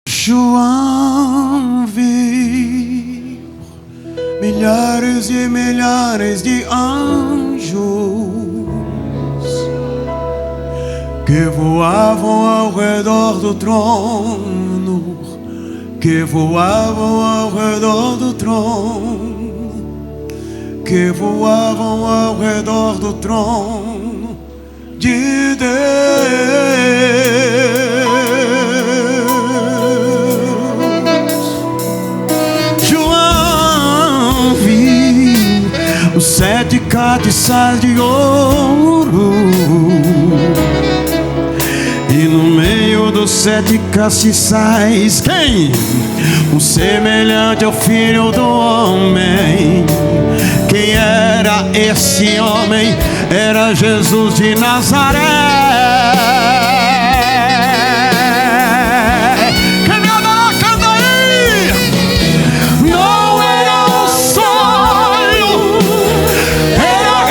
João viu milhares e milhares de anjos que voavam ao redor do trono, que voavam ao redor do trono, que voavam ao redor do trono de Deus. João viu os 7 castiçais de ouro, e no meio dos 7 castiçais, quem? Um semelhante ao Filho do Homem. Quem era esse homem? Era Jesus de Nazaré. Quem me adora, canta aí! Não era um sonho, era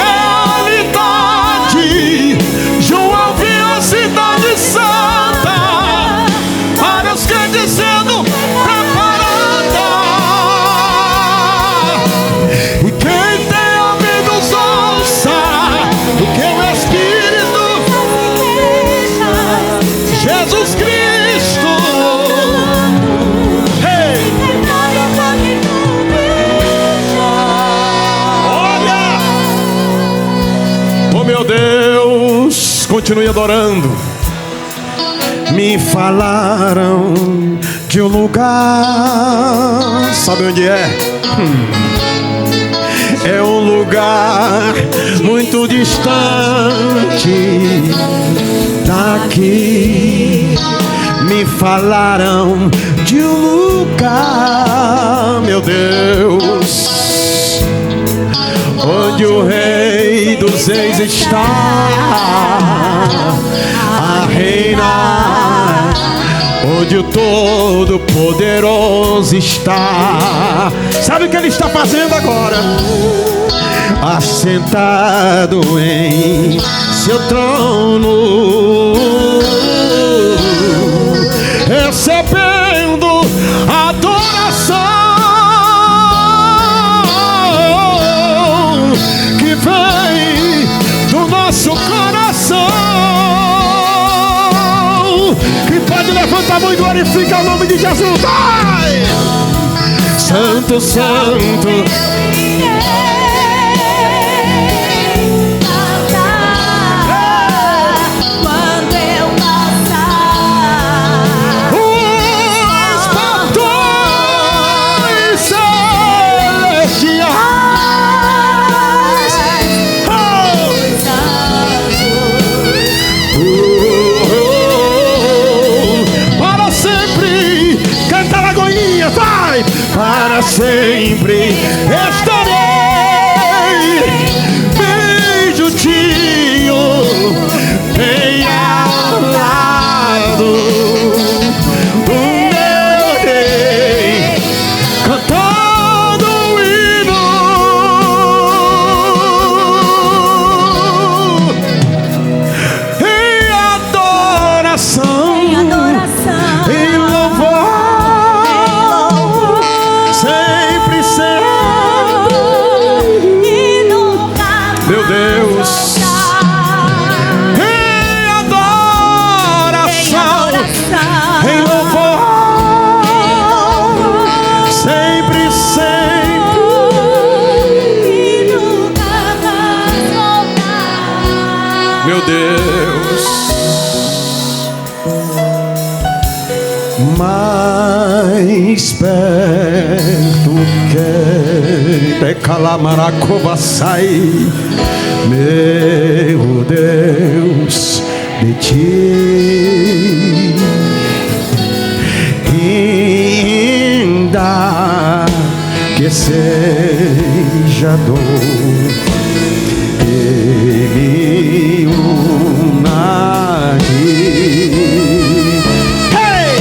realidade. João viu a cidade santa, vários crentes sendo preparada. E quem tem ouvidos ouça o que o Espírito, Jesus Cristo, hey! Olha, oh meu Deus, continue adorando. Me falaram de um lugar, sabe onde é? É um lugar muito distante daqui. Me falaram de um lugar, meu Deus, onde o Rei dos Reis está a reinar, onde o Todo-Poderoso está. Sabe o que ele está fazendo agora? Assentado em seu trono, recebendo adoração que vem do nosso coração. Quem pode levantar a mão e glorificar o nome de Jesus? Vai! Santo, Santo, para sempre estarei bem juntinho, bem ao lado do meu Rei, cantando um hino em adoração, em louvor. Meu Deus, em adoração, em louvor, sempre, sempre, e nunca mais voltar. Meu Deus, mais perto que Pecalamaracobasai, meu Deus, de ti, ainda que seja dor, que me una aqui, hey!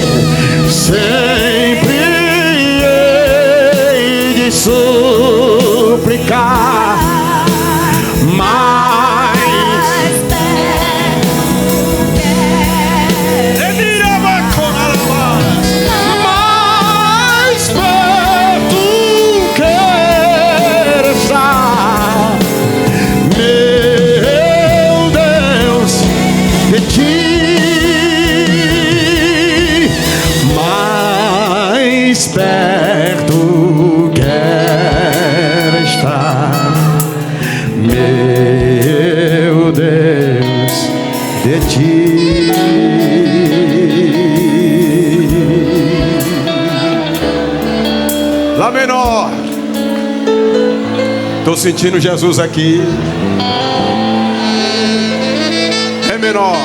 Sempre hei de suplicar sentindo Jesus aqui. Ré menor.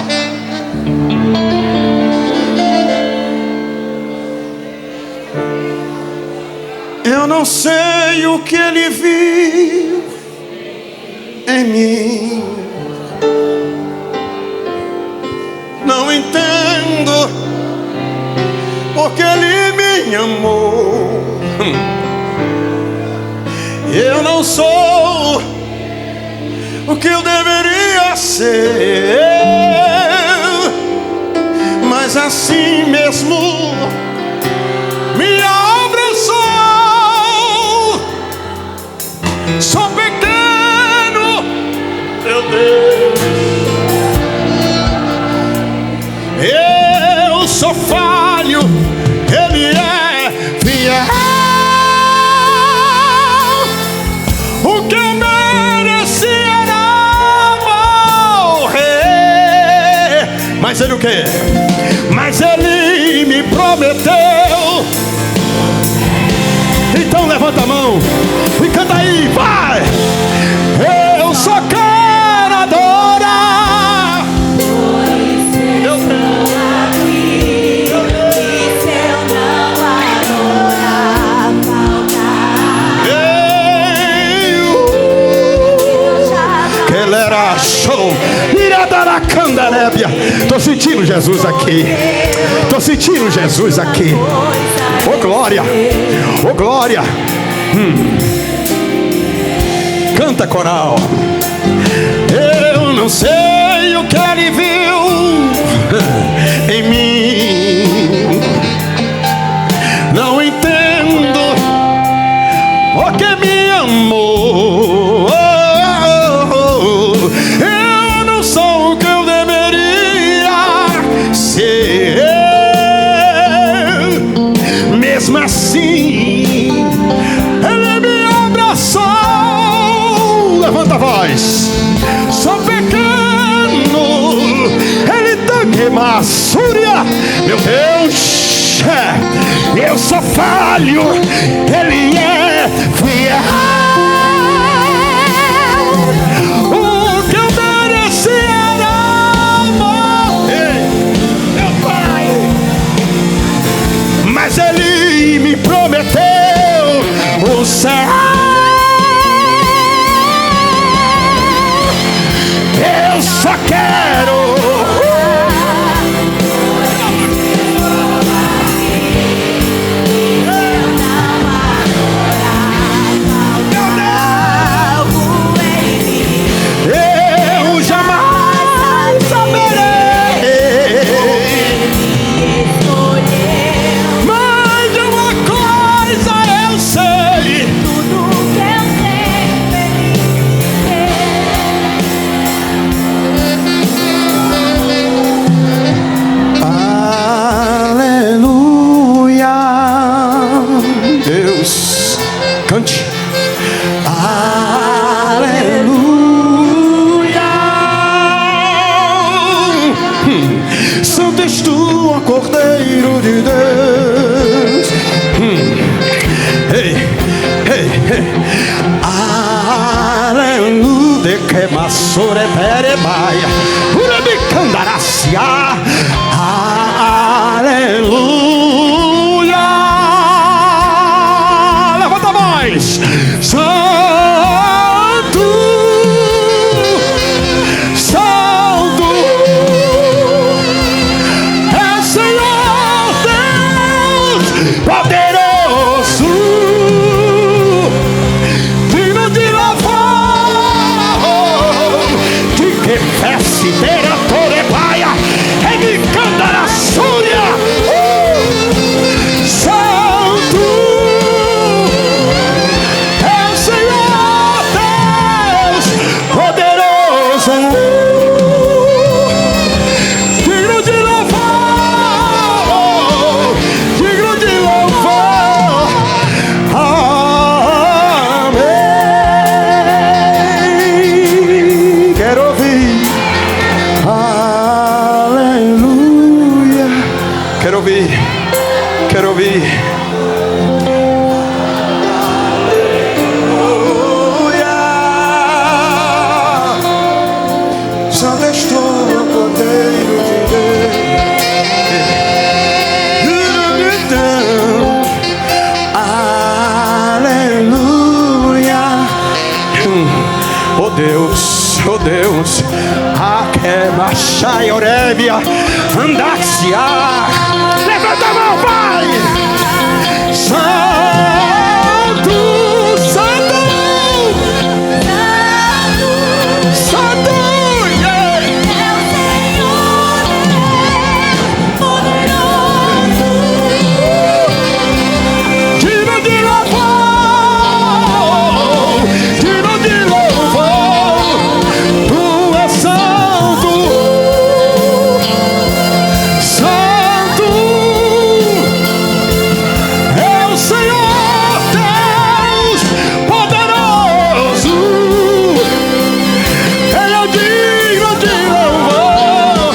Eu não sei o que ele viu em mim. Não entendo porque ele me amou. Eu não sou o que eu deveria ser, mas assim mesmo me abraçou. Sou pequeno, meu Deus. Eu sou falho, ele é fiel. O que eu mereci era morrer. Mas ele o quê? Mas ele me prometeu. Então levanta a mão e canta aí, vai! Eu só quero adorar. Eu estou aqui, e se eu não adorar, faltar. Que ele era show. Iradaracandalébia. Tô sentindo Jesus aqui. Tô sentindo Jesus aqui. Oh glória, oh glória. Canta, coral. Eu não sei o que ele viu em mim. Não entendo porque me amou. Eu não sou o que eu deveria ser. Mesmo assim, ele me abraçou. Levanta a voz. Sou pequeno, ele tem maçúria. Meu Deus, eu sou falho, ele é fiel. O que eu mereci era morrer, meu Pai, mas ele me prometeu o céu. Eu só quero. Eu jamais saberei. Mas de uma coisa eu sei. Tudo que eu aleluia. Deus, cante. Aleluia. Santo és tu, ó Cordeiro de Deus. Ei, ei, ei. Aleluia. Que maçore perebaia. Urabicandaracia. Aleluia. Levanta a voz. Santo, Santo é Senhor Deus poderoso, digno de louvor, de que fesse ter a torebaia, é me cantar a súria. Santo é o Senhor Deus poderoso, digno de louvor, digno de louvor. Amém. Quero ouvir. Aleluia. Quero ouvir. Quero ouvir. Aleluia. Deus, oh Deus, Akebachai Orébia, Andaxia, levanta a mão, Pai, Santo, Santo, Santo, yeah. É o Senhor, poderoso, Digno de louvor, digno de louvor, Tu és santo, santo, é o Senhor Deus poderoso, Ele é digno de louvor,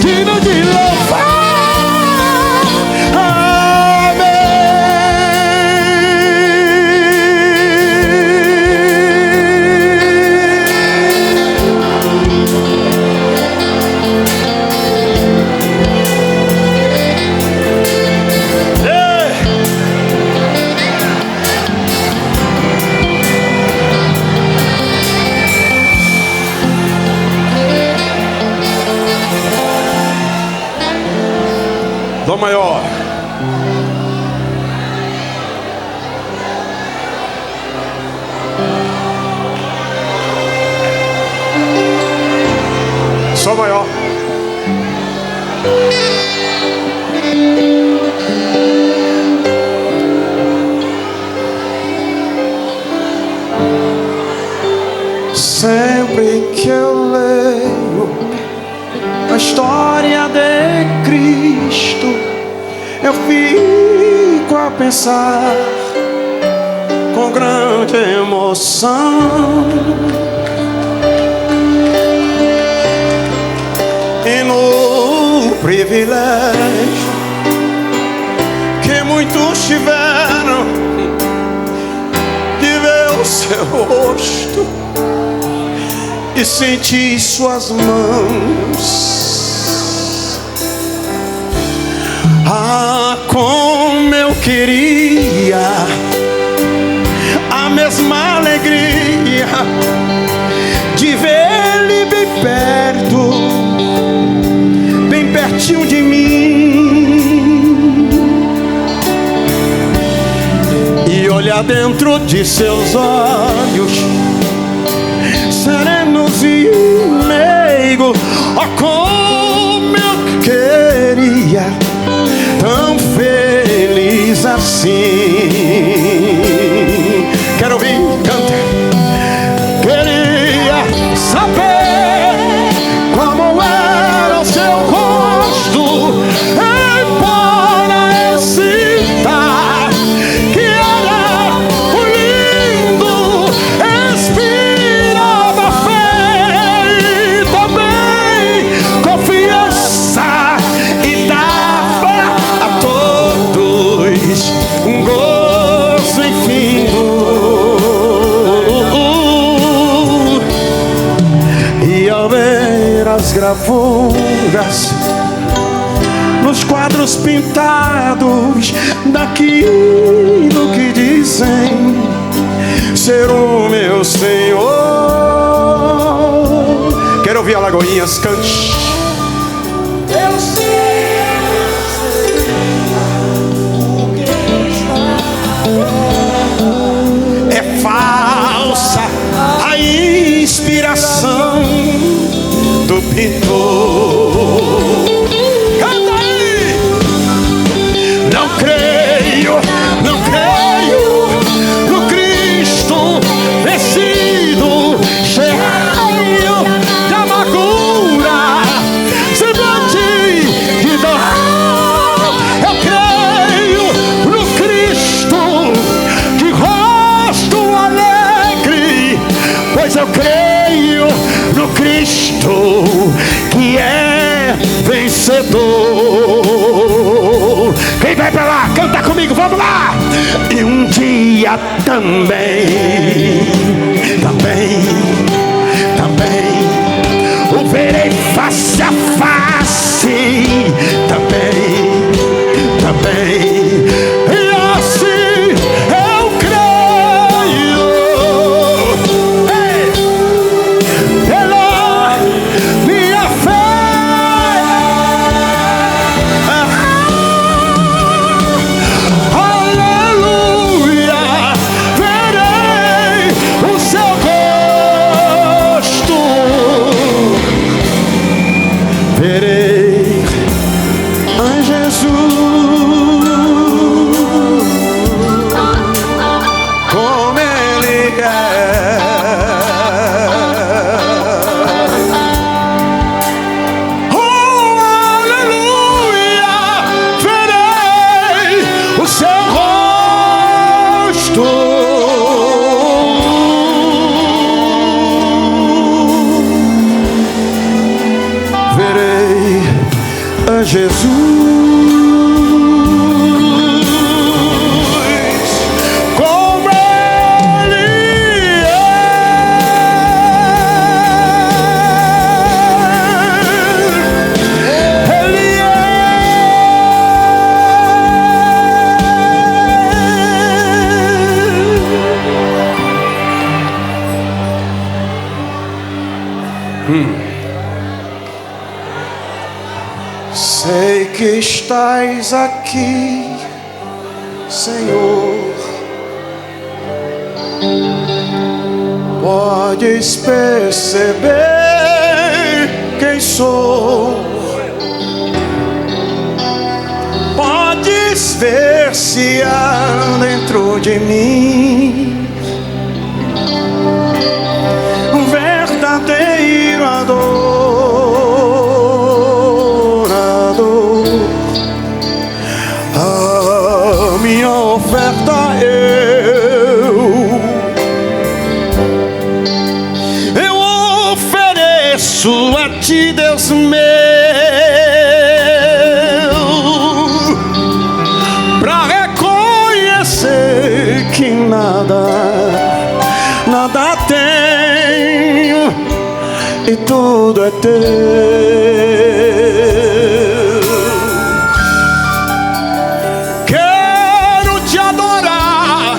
digno de louvar. Dó maior. Sol maior. Sempre que eu leio a história de Cristo, eu fico a pensar com grande emoção e no privilégio que muitos tiveram de ver o seu rosto e sentir suas mãos. Ah, como eu queria a mesma alegria de ver-lhe bem perto, bem pertinho de mim, e olhar dentro de seus olhos serenos e meigos. Oh, como eu queria tão feliz assim. Quero ouvir, canta. Queria saber como era o seu rosto para excitar, que era lindo, inspirava fé e também confiança, e dava a todos um gozo infinito. E ao ver as gravuras nos quadros pintados daquilo que dizem ser o meu Senhor, quero ouvir Alagoinhas, cante. Eu sei é falsa a inspiração do pintor. Canta aí! Não creio, não creio no Cristo vencido, cheio de amargura, semblante de dor. Eu creio no Cristo de rosto alegre, pois eu creio no Cristo que é vencedor. Quem vai pra lá, canta comigo, vamos lá! E um dia também o verei face a face, também. E assim eu creio. Ei! Jesus. Como Ele é. Ele é. Sei que estás aqui, Senhor. Podes perceber quem sou. Podes ver se há dentro de mim um verdadeiro adorador. A minha oferta eu ofereço a ti, Deus meu, pra reconhecer que nada tenho e tudo é teu. Quero te adorar,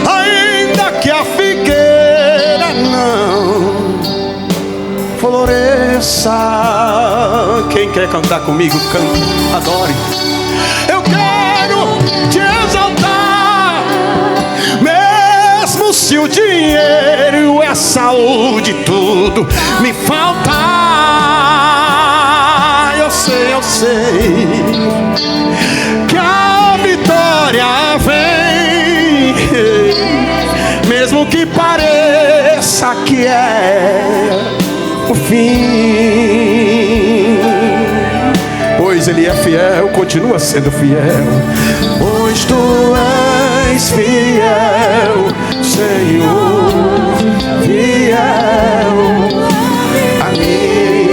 ainda que a figueira não floresça. Quem quer cantar comigo, cante, adore. Eu quero te exaltar, mesmo se o dinheiro e a saúde tudo me faltar. Eu sei que a vitória vem, mesmo que pareça que é o fim. Pois Ele é fiel, continua sendo fiel. Pois Tu és fiel, Senhor, fiel a mim.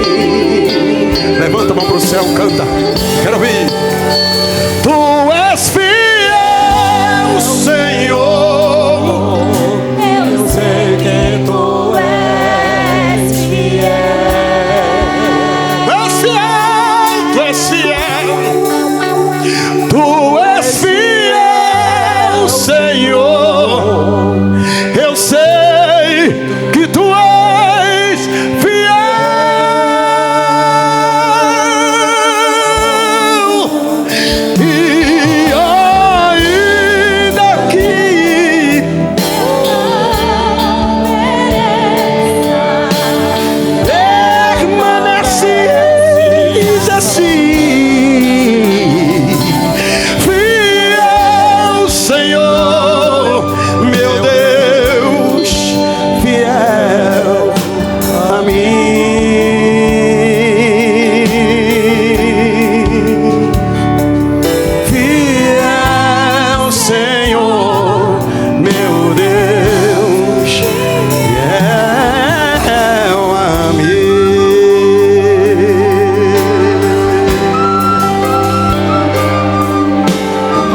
Levanta a mão pro céu, canta, quero ouvir. Tu és fiel, Senhor. Eu sei que Tu és fiel. Tu és fiel, Tu és fiel, Senhor. Eu sei que Tu és fiel. E ainda que permaneces assim, fiel, Senhor, meu Deus, fiel a mim. Fiel, Senhor, meu Deus, fiel a mim.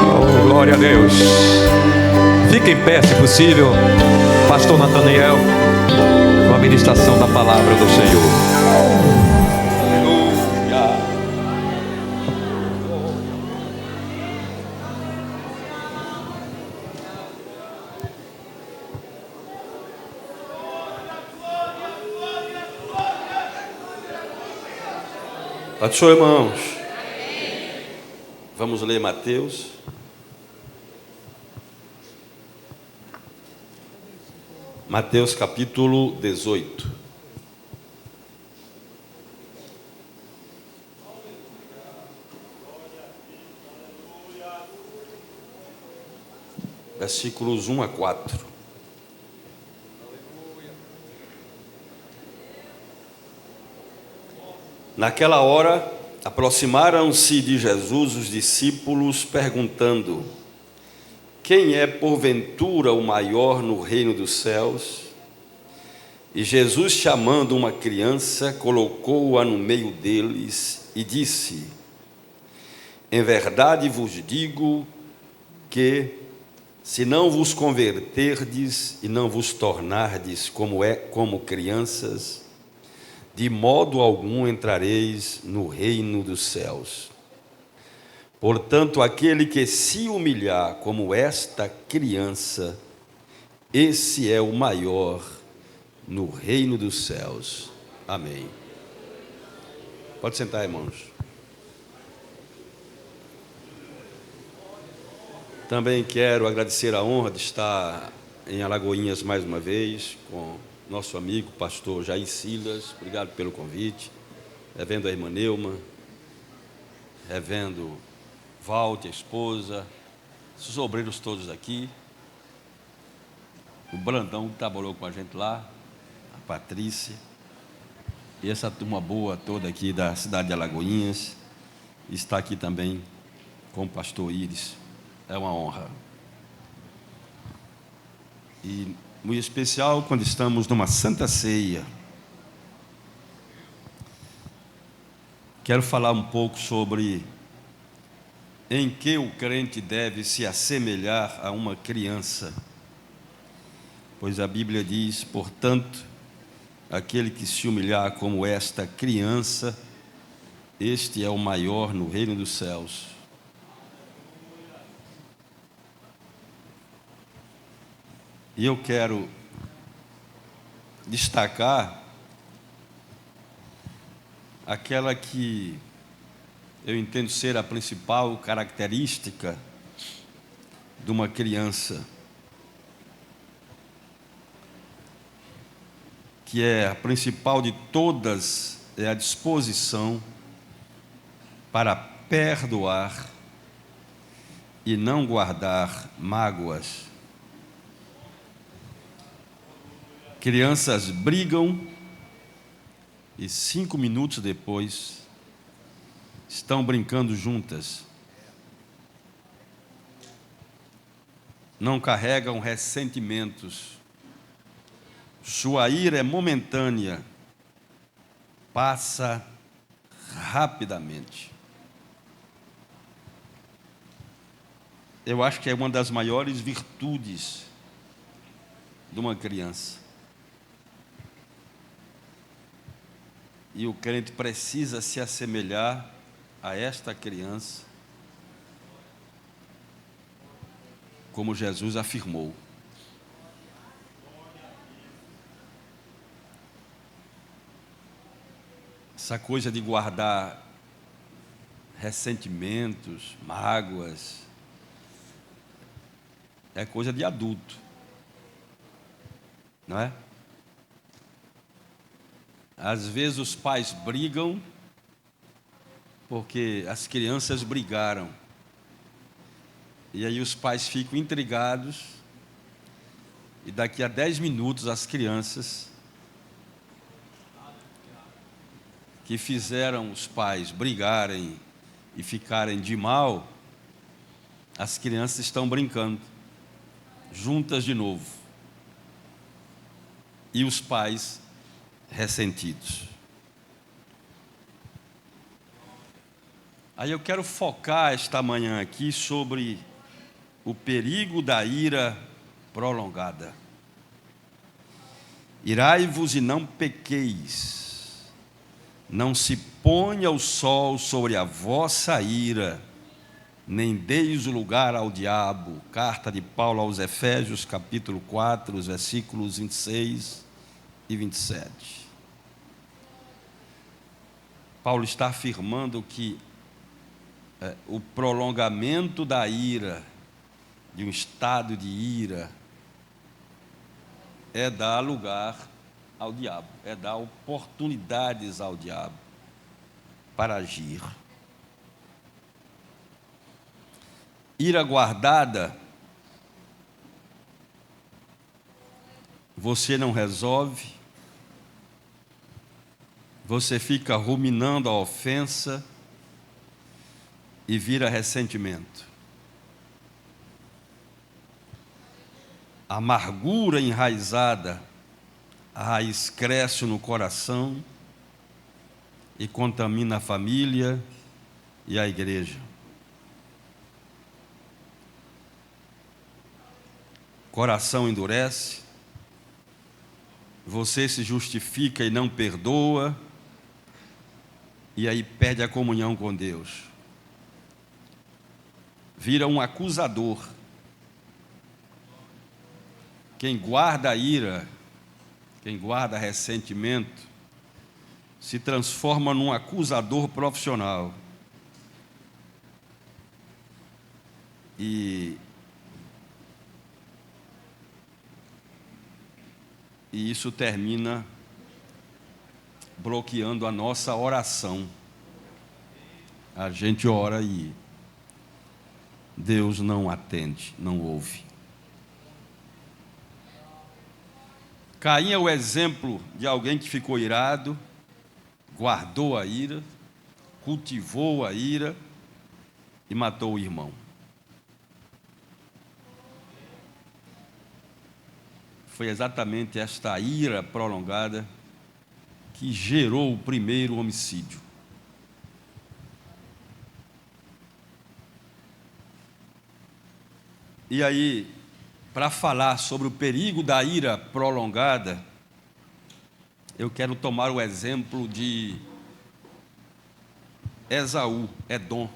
Oh, glória a Deus. Fique em pé, se possível, Pastor Natanael, com a ministração da palavra do Senhor. Aleluia. Paz do Senhor, irmãos. Vamos ler Mateus. Mateus capítulo 18. Versículos 1 a 4. Naquela hora, aproximaram-se de Jesus os discípulos, perguntando: quem é porventura o maior no reino dos céus? E Jesus, chamando uma criança, colocou-a no meio deles e disse: em verdade vos digo que, se não vos converterdes e não vos tornardes como crianças, de modo algum entrareis no reino dos céus. Portanto, aquele que se humilhar como esta criança, esse é o maior no reino dos céus. Amém. Pode sentar, irmãos. Também quero agradecer a honra de estar em Alagoinhas mais uma vez, com nosso amigo pastor Jair Silas. Obrigado pelo convite. Revendo a irmã Neuma, revendo Valte, a esposa, os obreiros todos aqui, o Brandão que trabalhou com a gente lá, a Patrícia, e essa turma boa toda aqui da cidade de Alagoinhas, está aqui também com o pastor Íris. É uma honra. E muito especial quando estamos numa santa ceia. Quero falar um pouco sobre em que o crente deve se assemelhar a uma criança. Pois a Bíblia diz: portanto, aquele que se humilhar como esta criança, este é o maior no reino dos céus. E eu quero destacar aquela que eu entendo ser a principal característica de uma criança, que é a principal de todas, é a disposição para perdoar e não guardar mágoas. Crianças brigam e 5 minutos depois estão brincando juntas. Não carregam ressentimentos. Sua ira é momentânea, passa rapidamente. Eu acho que é uma das maiores virtudes de uma criança. E o crente precisa se assemelhar a esta criança, como Jesus afirmou. Essa coisa de guardar ressentimentos, mágoas, é coisa de adulto, não é? Às vezes os pais brigam porque as crianças brigaram. E aí os pais ficam intrigados, e daqui a 10 minutos as crianças que fizeram os pais brigarem e ficarem de mal, as crianças estão brincando juntas de novo. E os pais ressentidos. Aí eu quero focar esta manhã aqui sobre o perigo da ira prolongada. Irai-vos e não pequeis, não se ponha o sol sobre a vossa ira, nem deis o lugar ao diabo. Carta de Paulo aos Efésios, capítulo 4, os versículos 26 e 27. Paulo está afirmando que o prolongamento da ira, de um estado de ira, é dar lugar ao diabo, é dar oportunidades ao diabo para agir. Ira guardada, você não resolve, você fica ruminando a ofensa e vira ressentimento. Amargura enraizada, a raiz cresce no coração e contamina a família e a igreja. Coração endurece, você se justifica e não perdoa, e aí perde a comunhão com Deus. Vira um acusador. Quem guarda ira, quem guarda ressentimento, se transforma num acusador profissional. E isso termina bloqueando a nossa oração. A gente ora e Deus não atende, não ouve. Caim é o exemplo de alguém que ficou irado, guardou a ira, cultivou a ira e matou o irmão. Foi exatamente esta ira prolongada que gerou o primeiro homicídio. E aí, para falar sobre o perigo da ira prolongada, eu quero tomar o exemplo de Esaú, Edom.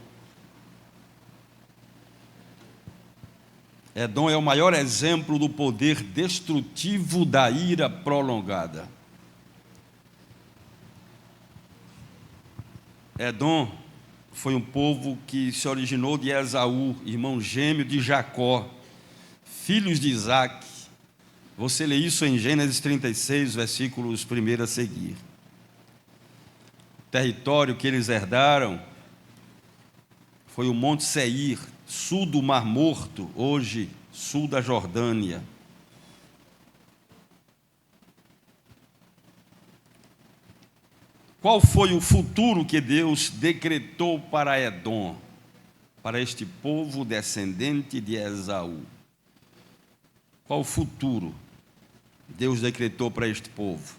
Edom é o maior exemplo do poder destrutivo da ira prolongada. Edom foi um povo que se originou de Esaú, irmão gêmeo de Jacó, filhos de Isaac. Você lê isso em Gênesis 36, versículos 1 a seguir. O território que eles herdaram foi o Monte Seir, sul do Mar Morto, hoje sul da Jordânia. Qual foi o futuro que Deus decretou para Edom, para este povo descendente de Esaú? Qual o futuro Deus decretou para este povo?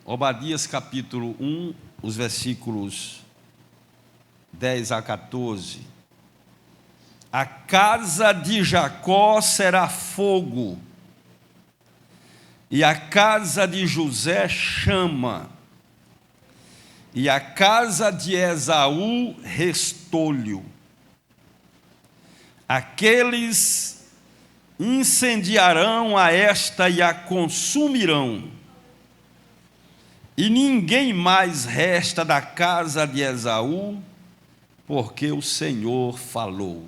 Obadias capítulo 1, os versículos 10 a 14. A casa de Jacó será fogo, e a casa de José chama, e a casa de Esaú restolho. Aqueles incendiarão a esta e a consumirão, e ninguém mais resta da casa de Esaú, porque o Senhor falou.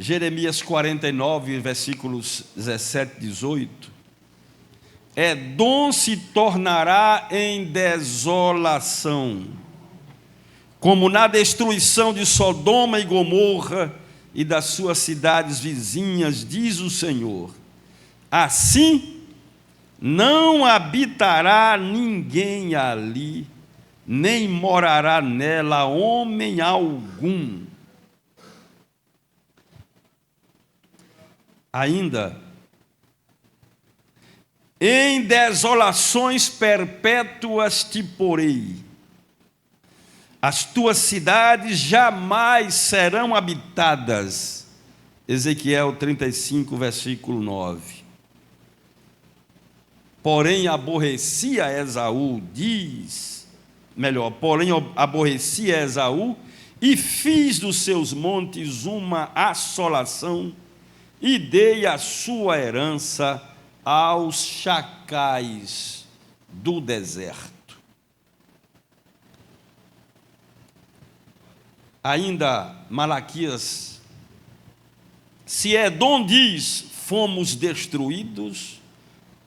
Jeremias 49, versículos 17 e 18. Edom se tornará em desolação, como na destruição de Sodoma e Gomorra e das suas cidades vizinhas, diz o Senhor. Assim, não habitará ninguém ali, nem morará nela homem algum. Ainda, em desolações perpétuas te porei, as tuas cidades jamais serão habitadas. Ezequiel 35, versículo 9. Porém aborreci a Esaú, porém aborreci a Esaú e fiz dos seus montes uma assolação e dei a sua herança aos chacais do deserto. Ainda Malaquias, se Edom diz, fomos destruídos,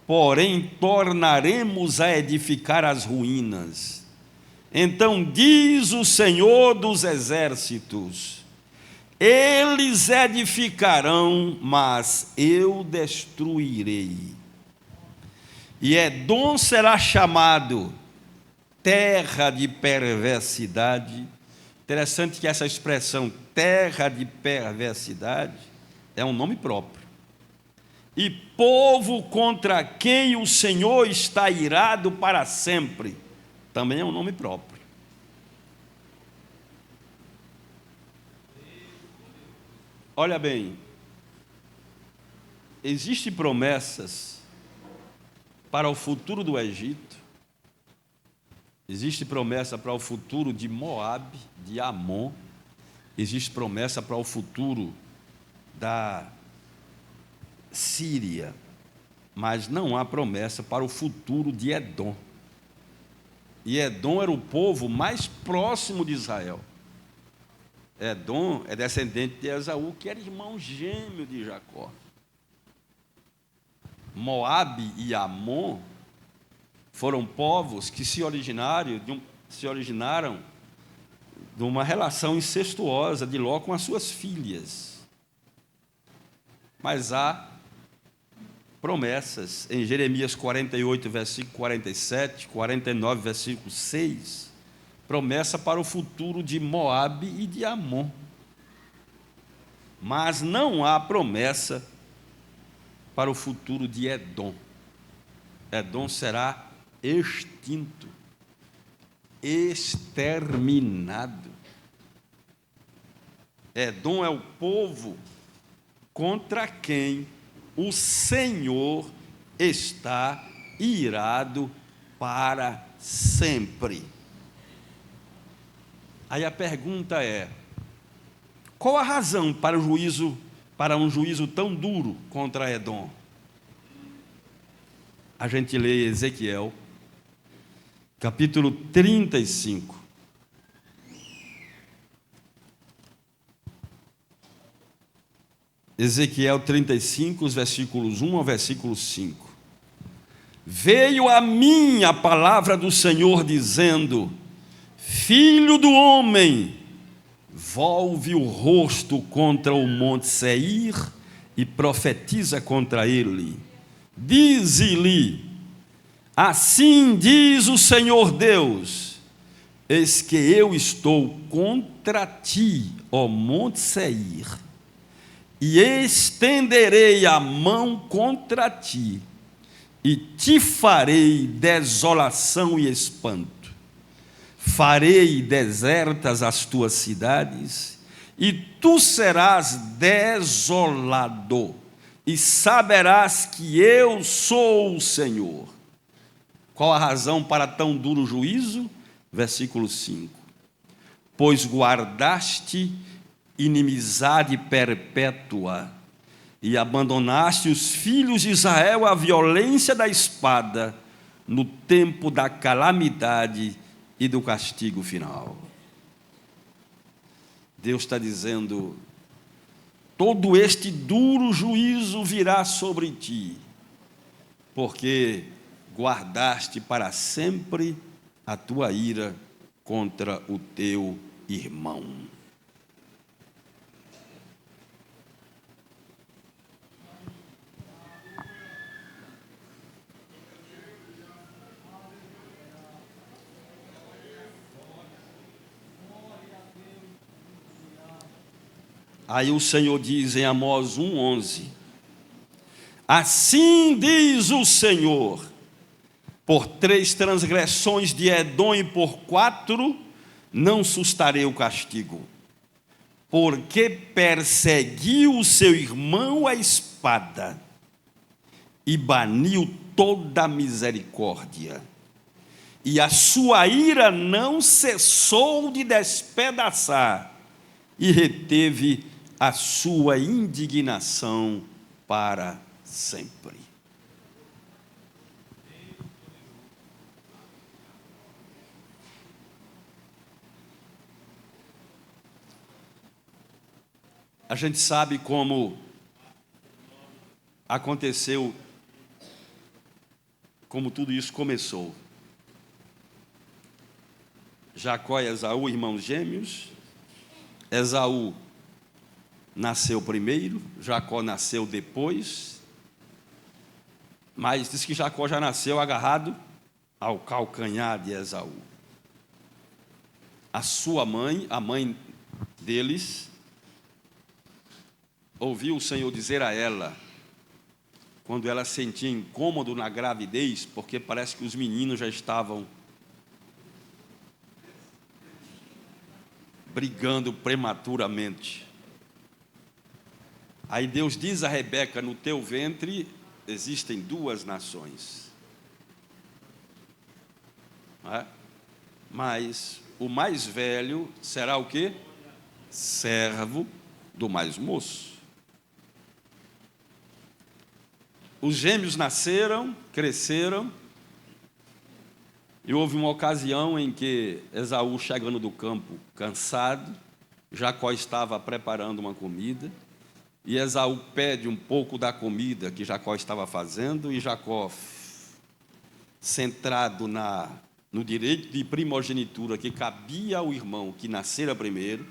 porém tornaremos a edificar as ruínas. Então diz o Senhor dos exércitos, eles edificarão, mas eu destruirei. E Edom será chamado terra de perversidade. Interessante que essa expressão terra de perversidade é um nome próprio. e povo contra quem o Senhor está irado para sempre. Também é um nome próprio. Olha bem, existem promessas para o futuro do Egito, existe promessa para o futuro de Moabe, de Amon, existe promessa para o futuro da Síria, mas não há promessa para o futuro de Edom. E Edom era o povo mais próximo de Israel. Edom é descendente de Esaú, que era irmão gêmeo de Jacó. Moabe e Amon foram povos que se originaram de uma relação incestuosa de Ló com as suas filhas. Mas há promessas em Jeremias 48, versículo 47, 49, versículo 6, promessa para o futuro de Moabe e de Amon. Mas não há promessa para o futuro de Edom. Edom será extinto, exterminado. Edom é o povo contra quem o Senhor está irado para sempre. Aí a pergunta é: qual a razão para um juízo tão duro contra Edom? A gente lê Ezequiel, capítulo 35. Ezequiel 35, os versículos 1 ao versículo 5. Veio a mim a palavra do Senhor dizendo: Filho do homem, volve o rosto contra o monte Seir e profetiza contra ele. Dize-lhe: assim diz o Senhor Deus, eis que eu estou contra ti, ó monte Seir, e estenderei a mão contra ti, e te farei desolação e espanto. Farei desertas as tuas cidades, e tu serás desolado, e saberás que eu sou o Senhor. Qual a razão para tão duro juízo? Versículo 5. Pois guardaste inimizade perpétua, e abandonaste os filhos de Israel à violência da espada, no tempo da calamidade e do castigo final. Deus está dizendo: todo este duro juízo virá sobre ti, porque guardaste para sempre a tua ira contra o teu irmão. Aí o Senhor diz em Amós 1,11: assim diz o Senhor, por 3 transgressões de Edom e por 4 não sustarei o castigo, porque perseguiu o seu irmão a espada e baniu toda a misericórdia, e a sua ira não cessou de despedaçar, e reteve a sua indignação para sempre. A gente sabe como aconteceu, como tudo isso começou. Jacó e Esaú, irmãos gêmeos. Esaú nasceu primeiro, Jacó nasceu depois, mas diz que Jacó já nasceu agarrado ao calcanhar de Esaú. A sua mãe, a mãe deles, ouviu o Senhor dizer a ela: quando ela sentia incômodo na gravidez, porque parece que os meninos já estavam brigando prematuramente. Aí Deus diz a Rebeca: no teu ventre existem 2 nações. Não é? Mas o mais velho será o quê? Servo do mais moço. Os gêmeos nasceram, cresceram, e houve uma ocasião em que Esaú, chegando do campo cansado, Jacó estava preparando uma comida, e Esaú pede um pouco da comida que Jacó estava fazendo, e Jacó, centrado no direito de primogenitura que cabia ao irmão que nascera primeiro,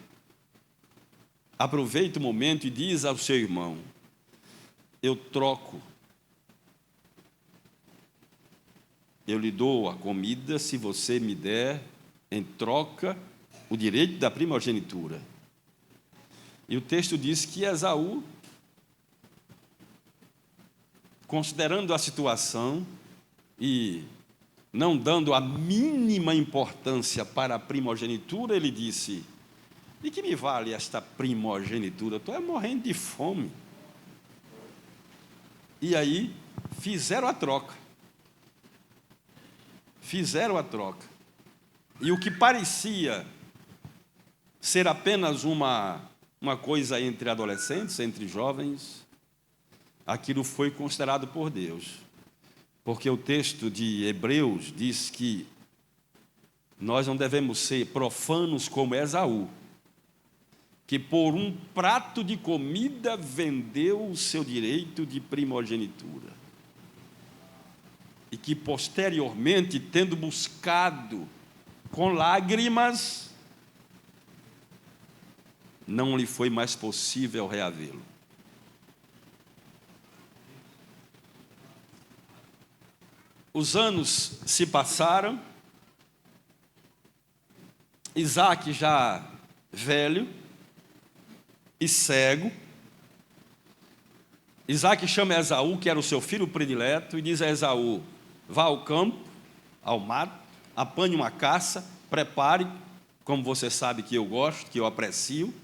aproveita o momento e diz ao seu irmão: eu troco, eu lhe dou a comida se você me der em troca o direito da primogenitura. E o texto diz que Esaú, considerando a situação e não dando a mínima importância para a primogenitura, ele disse: de que me vale esta primogenitura? Estou morrendo de fome. E aí fizeram a troca. E o que parecia ser apenas uma coisa entre adolescentes, entre jovens, aquilo foi considerado por Deus. Porque o texto de Hebreus diz que nós não devemos ser profanos como Esaú, que por um prato de comida vendeu o seu direito de primogenitura. E que posteriormente, tendo buscado com lágrimas, não lhe foi mais possível reavê-lo. Os anos se passaram, Isaac já velho e cego. Isaac chama Esaú, que era o seu filho predileto, e diz a Esaú: vá ao campo, ao mato, apanhe uma caça, prepare, como você sabe que eu gosto, que eu aprecio,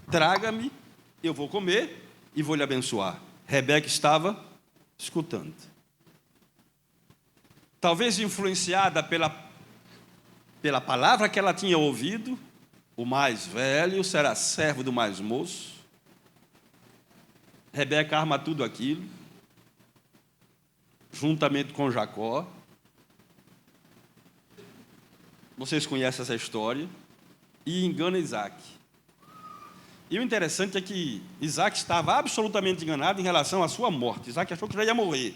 traga-me, eu vou comer e vou lhe abençoar. Rebeca estava escutando. Talvez influenciada pela palavra que ela tinha ouvido: o mais velho será servo do mais moço. Rebeca arma tudo aquilo, juntamente com Jacó. Vocês conhecem essa história. E engana Isaac. E o interessante é que Isaac estava absolutamente enganado em relação à sua morte. Isaac achou que já ia morrer.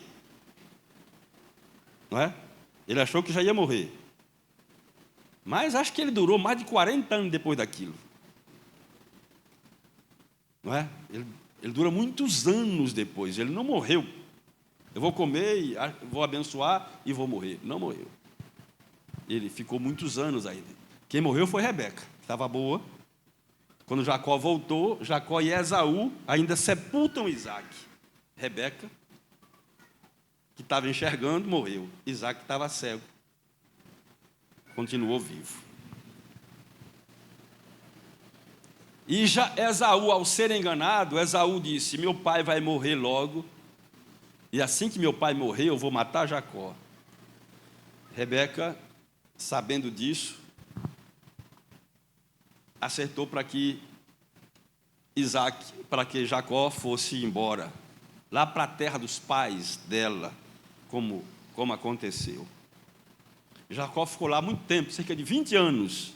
Não é? Ele achou que já ia morrer. Mas acho que ele durou mais de 40 anos depois daquilo. Não é? Ele dura muitos anos depois. Ele não morreu. Eu vou comer, vou abençoar e vou morrer. Não morreu. Ele ficou muitos anos ainda. Quem morreu foi Rebeca, que estava boa. Quando Jacó voltou, Jacó e Esaú ainda sepultam Isaac. Rebeca, que estava enxergando, morreu. Isaac estava cego. Continuou vivo. E já Esaú, ao ser enganado, Esaú disse: meu pai vai morrer logo, e assim que meu pai morrer, eu vou matar Jacó. Rebeca, sabendo disso, acertou para que Jacó fosse embora, lá para a terra dos pais dela, como aconteceu. Jacó ficou lá muito tempo, cerca de 20 anos,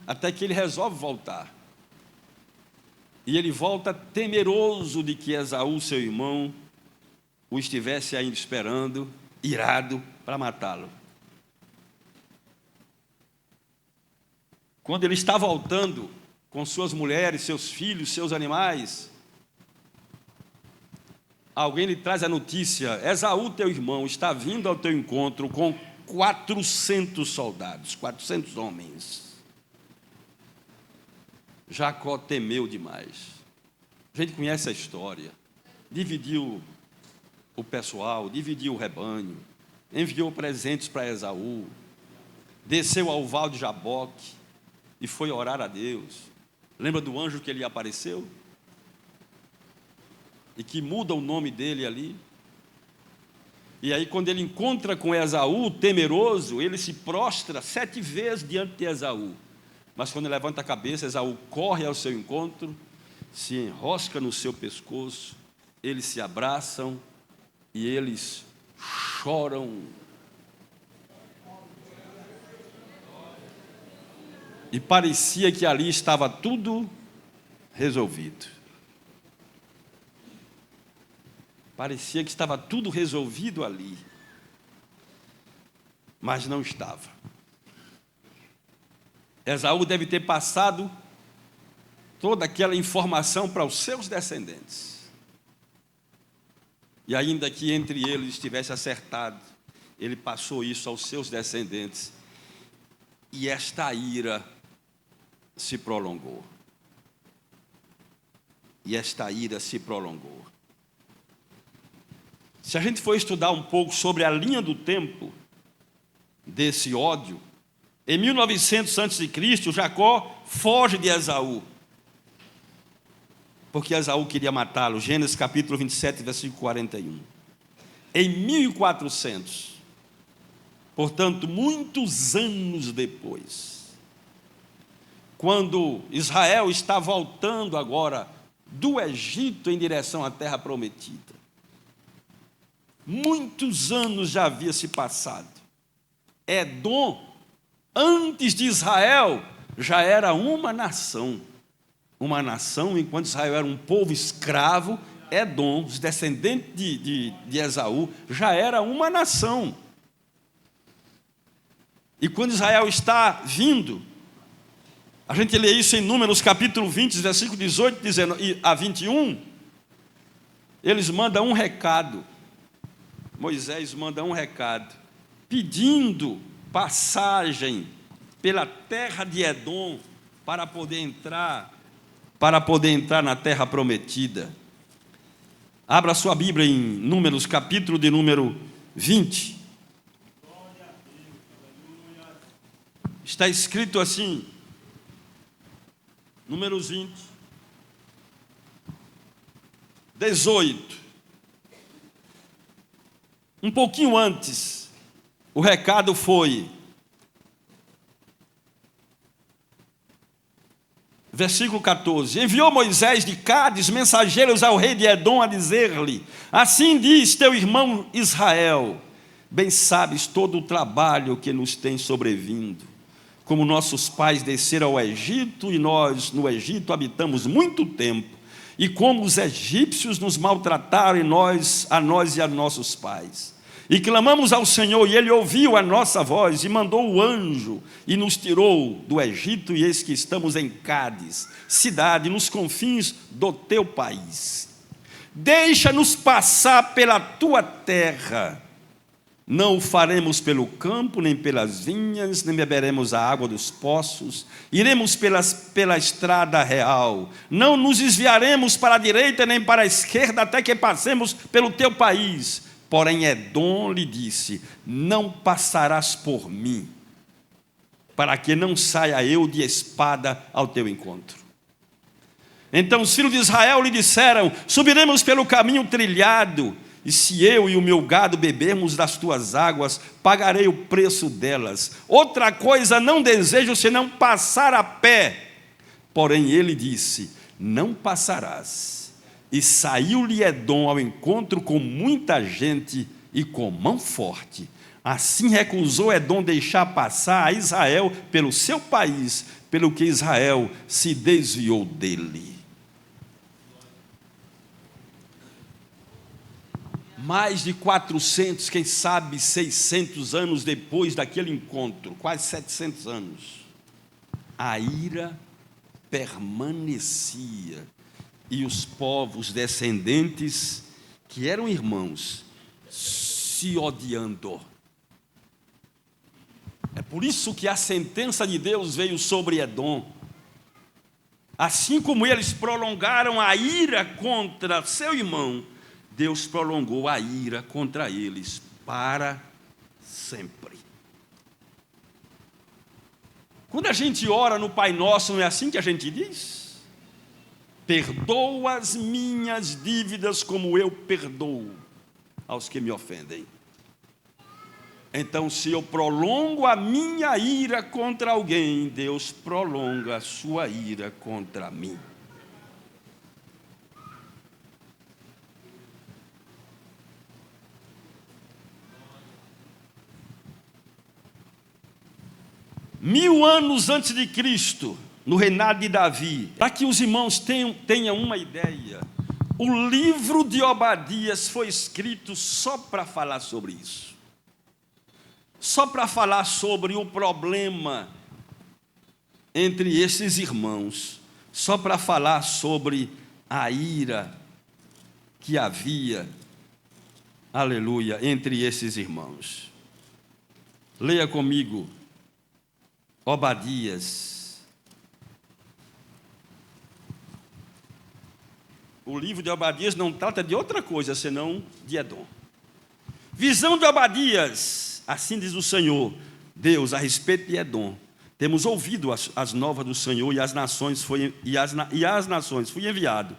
até que ele resolve voltar. E ele volta temeroso de que Esaú, seu irmão, o estivesse ainda esperando, irado, para matá-lo. Quando ele está voltando com suas mulheres, seus filhos, seus animais, alguém lhe traz a notícia: Esaú, teu irmão, está vindo ao teu encontro com 400 soldados, 400 homens. Jacó temeu demais. A gente conhece a história. Dividiu o pessoal, dividiu o rebanho, enviou presentes para Esaú, desceu ao val de Jaboque e foi orar a Deus. Lembra do anjo que lhe apareceu? E que muda o nome dele ali. E aí, quando ele encontra com Esaú, temeroso, ele se prostra 7 vezes diante de Esaú. Mas quando ele levanta a cabeça, Esaú corre ao seu encontro, se enrosca no seu pescoço, eles se abraçam e eles choram. E parecia que ali estava tudo resolvido. Parecia que estava tudo resolvido ali. Mas não estava. Esaú deve ter passado toda aquela informação para os seus descendentes. E ainda que entre eles estivesse acertado, ele passou isso aos seus descendentes. E esta ira se prolongou. E esta ira se prolongou. Se a gente for estudar um pouco sobre a linha do tempo desse ódio, em 1900 a.C., Jacó foge de Esaú, porque Esaú queria matá-lo. Gênesis capítulo 27, versículo 41. Em 1400, portanto, muitos anos depois, quando Israel está voltando agora do Egito em direção à terra prometida, muitos anos já havia se passado. Edom, antes de Israel, já era uma nação. Uma nação, enquanto Israel era um povo escravo, Edom, os descendentes de Esaú, já era uma nação. E quando Israel está vindo, a gente lê isso em Números capítulo 20, versículo 18 a 21, eles mandam um recado. Moisés manda um recado, pedindo passagem pela terra de Edom para poder entrar na terra prometida. Abra sua Bíblia em Números, capítulo de número 20. Está escrito assim, Números 20, 18. Um pouquinho antes, o recado foi, versículo 14: enviou Moisés de Cádiz mensageiros ao rei de Edom a dizer-lhe: assim diz teu irmão Israel, bem sabes todo o trabalho que nos tem sobrevindo, como nossos pais desceram ao Egito, e nós no Egito habitamos muito tempo, e como os egípcios nos maltrataram a nós e a nossos pais. E clamamos ao Senhor, e Ele ouviu a nossa voz, e mandou o anjo, e nos tirou do Egito, e eis que estamos em Cádiz, cidade nos confins do teu país. Deixa-nos passar pela tua terra, não o faremos pelo campo, nem pelas vinhas, nem beberemos a água dos poços, iremos pela estrada real, não nos desviaremos para a direita, nem para a esquerda, até que passemos pelo teu país. Porém Edom lhe disse: não passarás por mim, para que não saia eu de espada ao teu encontro. Então os filhos de Israel lhe disseram: subiremos pelo caminho trilhado, e se eu e o meu gado bebermos das tuas águas, pagarei o preço delas. Outra coisa não desejo senão passar a pé. Porém ele disse: não passarás. E saiu-lhe Edom ao encontro com muita gente e com mão forte. Assim recusou Edom deixar passar a Israel pelo seu país, pelo que Israel se desviou dele. Mais de 400, quem sabe 600 anos depois daquele encontro, quase 700 anos, a ira permanecia. E os povos descendentes, que eram irmãos, se odiando. É por isso que a sentença de Deus veio sobre Edom. Assim como eles prolongaram a ira contra seu irmão, Deus prolongou a ira contra eles para sempre. Quando a gente ora no Pai Nosso, não é assim que a gente diz? Perdoa as minhas dívidas como eu perdoo aos que me ofendem. Então, se eu prolongo a minha ira contra alguém, Deus prolonga a sua ira contra mim. Mil anos antes de Cristo, no reinado de Davi, para que os irmãos tenham uma ideia, o livro de Obadias foi escrito só para falar sobre isso. Só para falar sobre o problema entre esses irmãos, só para falar sobre a ira que havia, aleluia, entre esses irmãos. Leia comigo Obadias. O livro de Obadias não trata de outra coisa senão de Edom. Visão de Obadias. Assim diz o Senhor, Deus, a respeito de Edom. Temos ouvido as novas do Senhor, e às nações fui enviado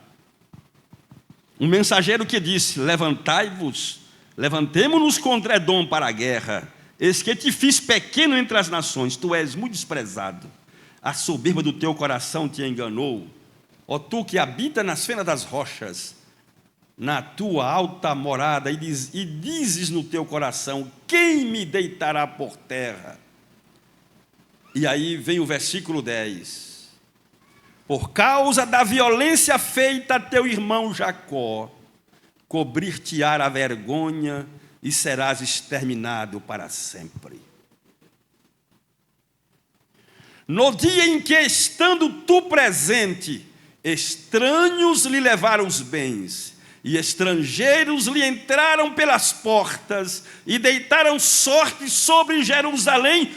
um mensageiro que disse: levantai-vos, levantemo-nos contra Edom para a guerra. Eis que te fiz pequeno entre as nações, tu és muito desprezado. A soberba do teu coração te enganou. Ó tu que habita nas fenas das rochas, na tua alta morada, e dizes no teu coração: quem me deitará por terra? E aí vem o versículo 10. Por causa da violência feita a teu irmão Jacó, cobrir-te-á a vergonha e serás exterminado para sempre. No dia em que, estando tu presente, estranhos lhe levaram os bens, e estrangeiros lhe entraram pelas portas, e deitaram sorte sobre Jerusalém,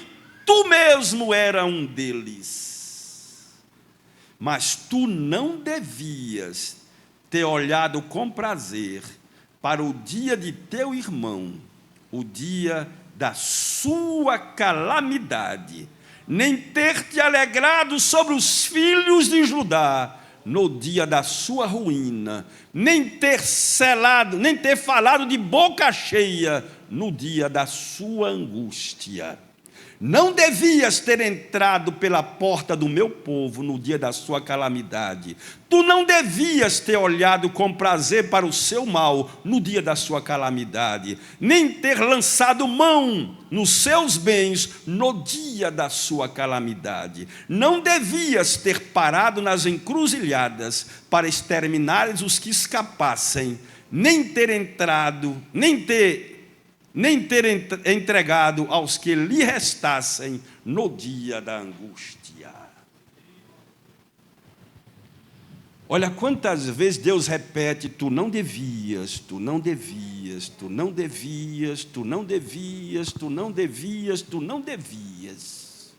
tu mesmo era um deles. Mas tu não devias ter olhado com prazer para o dia de teu irmão, o dia da sua calamidade, nem ter te alegrado sobre os filhos de Judá no dia da sua ruína, nem ter falado de boca cheia no dia da sua angústia. Não devias ter entrado pela porta do meu povo no dia da sua calamidade. Tu não devias ter olhado com prazer para o seu mal no dia da sua calamidade, nem ter lançado mão nos seus bens no dia da sua calamidade. Não devias ter parado nas encruzilhadas para exterminares os que escapassem, nem ter entregado aos que lhe restassem no dia da angústia. Olha quantas vezes Deus repete: tu não devias, tu não devias, tu não devias, tu não devias, tu não devias, tu não devias.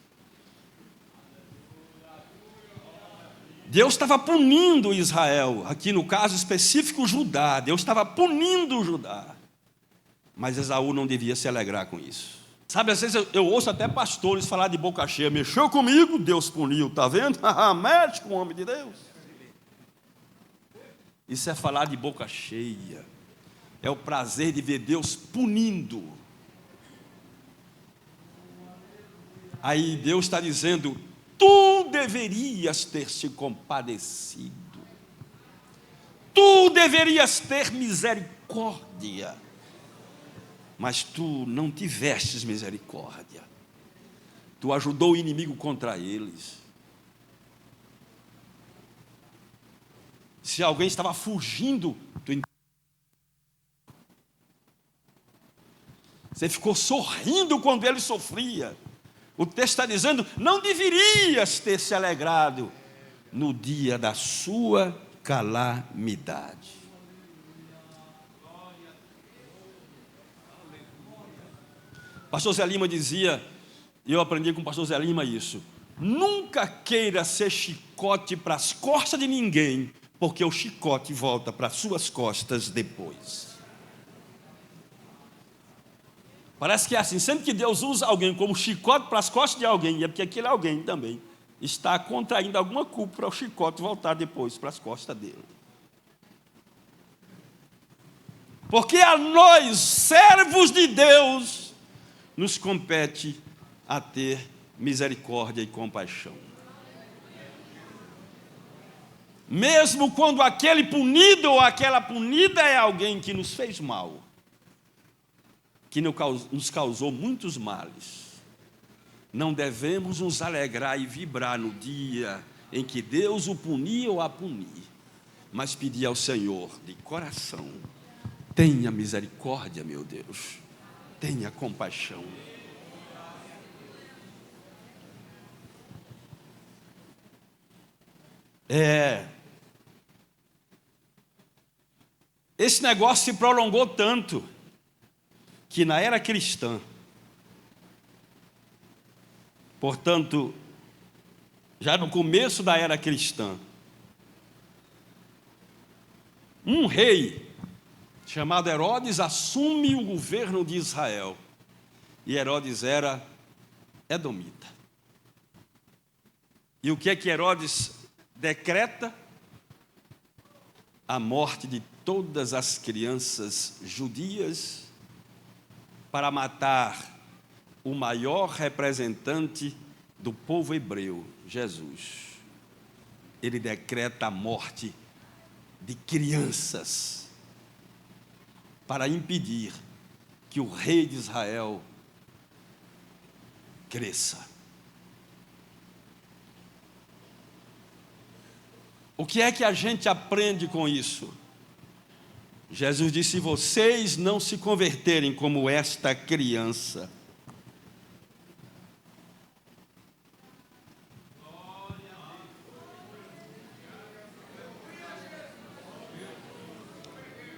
Deus estava punindo Israel, aqui no caso específico Judá. Deus estava punindo Judá. Mas Esaú não devia se alegrar com isso. Sabe, às vezes eu ouço até pastores falar de boca cheia: mexeu comigo, Deus puniu, está vendo? Mexe com o homem de Deus. Isso é falar de boca cheia. É o prazer de ver Deus punindo. Aí Deus está dizendo: tu deverias ter se compadecido. Tu deverias ter misericórdia. Mas tu não tivestes misericórdia. Tu ajudou o inimigo contra eles. Se alguém estava fugindo, você ficou sorrindo quando ele sofria. O texto está dizendo: não deverias ter se alegrado no dia da sua calamidade. Pastor Zé Lima dizia, e eu aprendi com o pastor Zé Lima isso: nunca queira ser chicote para as costas de ninguém porque o chicote volta para suas costas depois. Parece que é assim, sempre que Deus usa alguém como chicote para as costas de alguém, é porque aquele alguém também está contraindo alguma culpa para o chicote voltar depois para as costas dele. Porque a nós, servos de Deus, nos compete a ter misericórdia e compaixão. Mesmo quando aquele punido ou aquela punida é alguém que nos fez mal, que nos causou muitos males, não devemos nos alegrar e vibrar no dia em que Deus o punir ou a punir, mas pedir ao Senhor de coração: tenha misericórdia, meu Deus, tenha compaixão. Esse negócio se prolongou tanto que na era cristã, portanto, já no começo da era cristã, um rei chamado Herodes assume o governo de Israel. E Herodes era edomita. E o que é que Herodes decreta? A morte de todas as crianças judias para matar o maior representante do povo hebreu, Jesus. Ele decreta a morte de crianças para impedir que o rei de Israel cresça. O que é que a gente aprende com isso? Jesus disse: se vocês não se converterem como esta criança,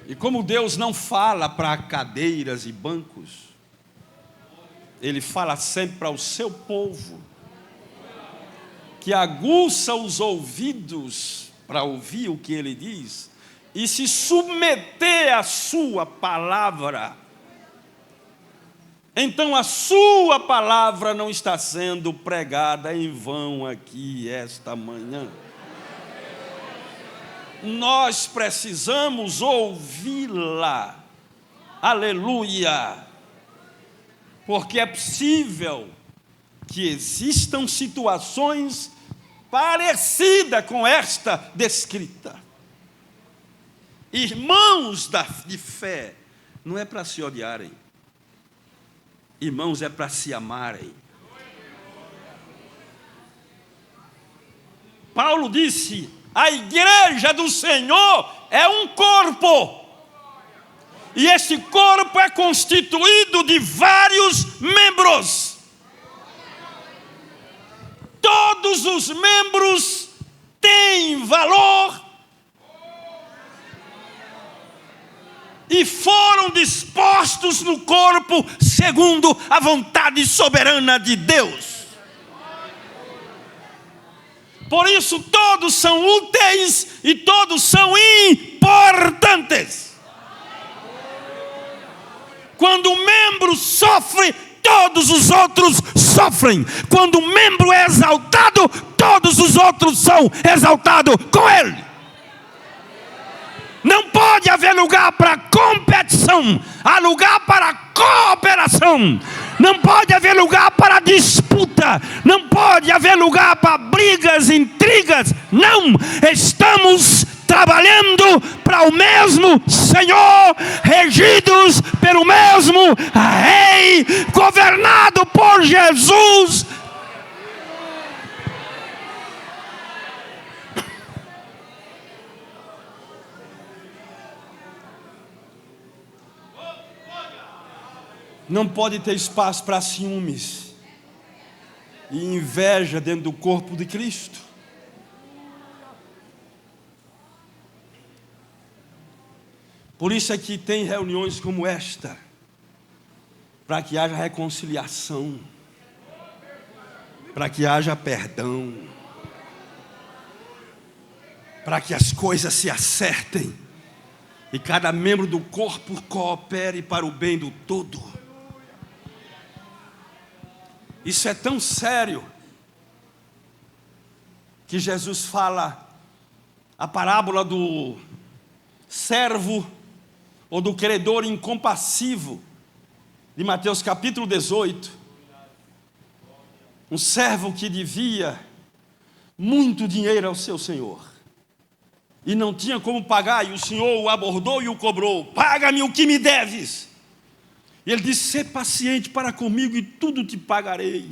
e como Deus não fala para cadeiras e bancos, Ele fala sempre para o seu povo, que aguça os ouvidos para ouvir o que Ele diz, e se submeter à sua palavra. Então a sua palavra não está sendo pregada em vão aqui esta manhã. Nós precisamos ouvi-la. Aleluia! Porque é possível que existam situações parecidas com esta descrita. Irmãos de fé, não é para se odiarem. Irmãos, é para se amarem. Paulo disse: a igreja do Senhor é um corpo. E esse corpo é constituído de vários membros. Todos os membros têm valor e foram dispostos no corpo segundo a vontade soberana de Deus. Por isso todos são úteis e todos são importantes. Quando um membro sofre, todos os outros sofrem. Quando um membro é exaltado, todos os outros são exaltados com ele. Não pode haver lugar para competição, há lugar para cooperação. Não pode haver lugar para disputa, não pode haver lugar para brigas, intrigas. Não, estamos trabalhando para o mesmo Senhor, regidos pelo mesmo Rei, governado por Jesus. Não pode ter espaço para ciúmes e inveja dentro do corpo de Cristo. Por isso é que tem reuniões como esta, para que haja reconciliação, para que haja perdão, para que as coisas se acertem e cada membro do corpo coopere para o bem do todo. Isso é tão sério que Jesus fala a parábola do servo ou do credor incompassivo de Mateus capítulo 18. Um servo que devia muito dinheiro ao seu senhor e não tinha como pagar, e o senhor o abordou e o cobrou: paga-me o que me deves. E ele disse: sê paciente para comigo e tudo te pagarei.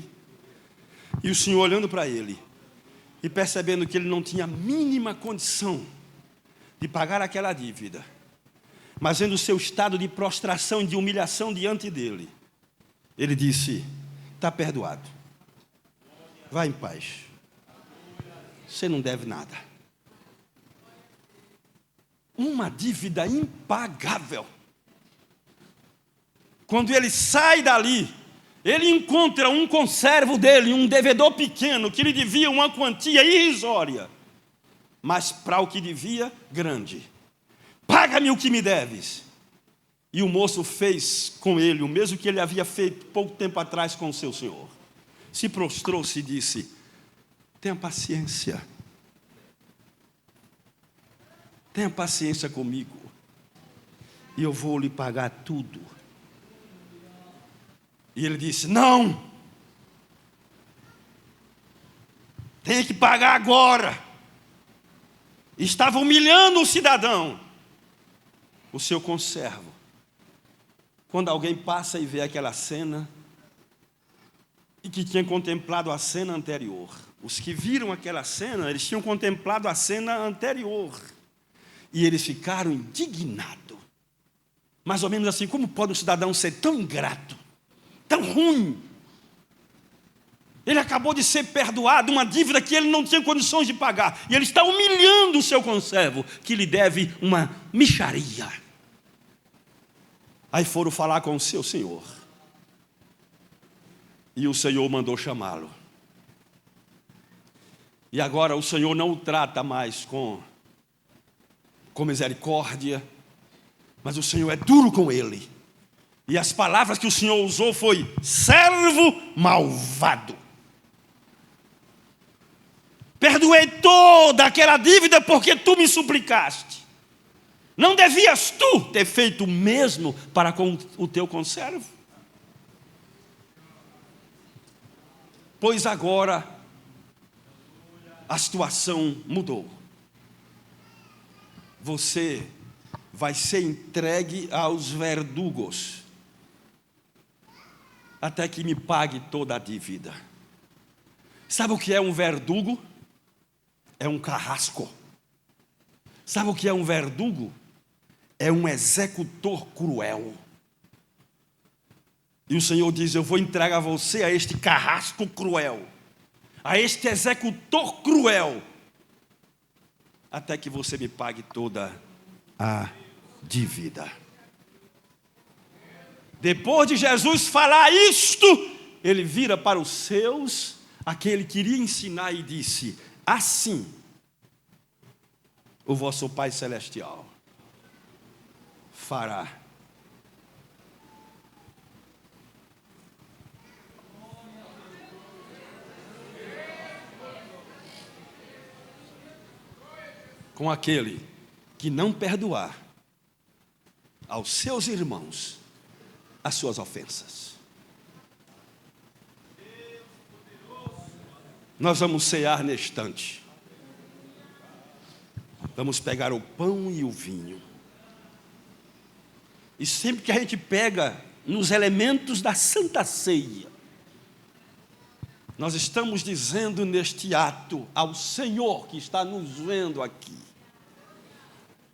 E o senhor, olhando para ele e percebendo que ele não tinha a mínima condição de pagar aquela dívida, mas vendo o seu estado de prostração e de humilhação diante dele, ele disse: está perdoado, vá em paz, você não deve nada. Uma dívida impagável. Quando ele sai dali, ele encontra um conservo dele, um devedor pequeno, que lhe devia uma quantia irrisória, mas para o que devia, grande. Paga-me o que me deves. E o moço fez com ele o mesmo que ele havia feito pouco tempo atrás com o seu senhor. Se prostrou-se e disse: tenha paciência. Tenha paciência comigo, e eu vou lhe pagar tudo. E ele disse: não, tem que pagar agora. Estava humilhando o cidadão, o seu conservo. Quando alguém passa e vê aquela cena, e que tinha contemplado a cena anterior, os que viram aquela cena, eles tinham contemplado a cena anterior, e eles ficaram indignados. Mais ou menos assim: como pode um cidadão ser tão ingrato, tão ruim? Ele acabou de ser perdoado uma dívida que ele não tinha condições de pagar, e ele está humilhando o seu conservo, que lhe deve uma mixaria. Aí foram falar com o seu senhor, e o senhor mandou chamá-lo. E agora o senhor não o trata mais com misericórdia, mas o senhor é duro com ele. E as palavras que o senhor usou foi: servo malvado. Perdoei toda aquela dívida porque tu me suplicaste. Não devias tu ter feito o mesmo para com o teu conservo? Pois agora a situação mudou. Você vai ser entregue aos verdugos até que me pague toda a dívida. Sabe o que é um verdugo? É um carrasco. Sabe o que é um verdugo? É um executor cruel. E o Senhor diz: eu vou entregar você a este carrasco cruel, a este executor cruel, até que você me pague toda a dívida. Depois de Jesus falar isto, ele vira para os seus, a quem ele queria ensinar, e disse: assim o vosso Pai Celestial fará. Com aquele que não perdoar aos seus irmãos as suas ofensas. Nós vamos cear neste instante. Vamos pegar o pão e o vinho. E sempre que a gente pega nos elementos da Santa Ceia, nós estamos dizendo neste ato ao Senhor que está nos vendo aqui: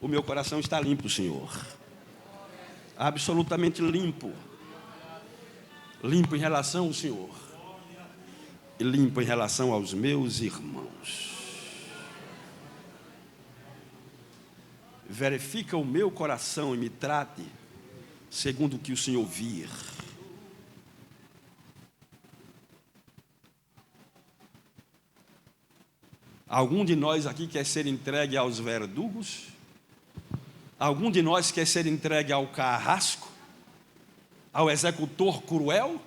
o meu coração está limpo, Senhor. Absolutamente limpo. Limpo em relação ao Senhor. E limpo em relação aos meus irmãos. Verifica o meu coração e me trate segundo o que o Senhor vir. Algum de nós aqui quer ser entregue aos verdugos? Algum de nós quer ser entregue ao carrasco? Ao executor cruel?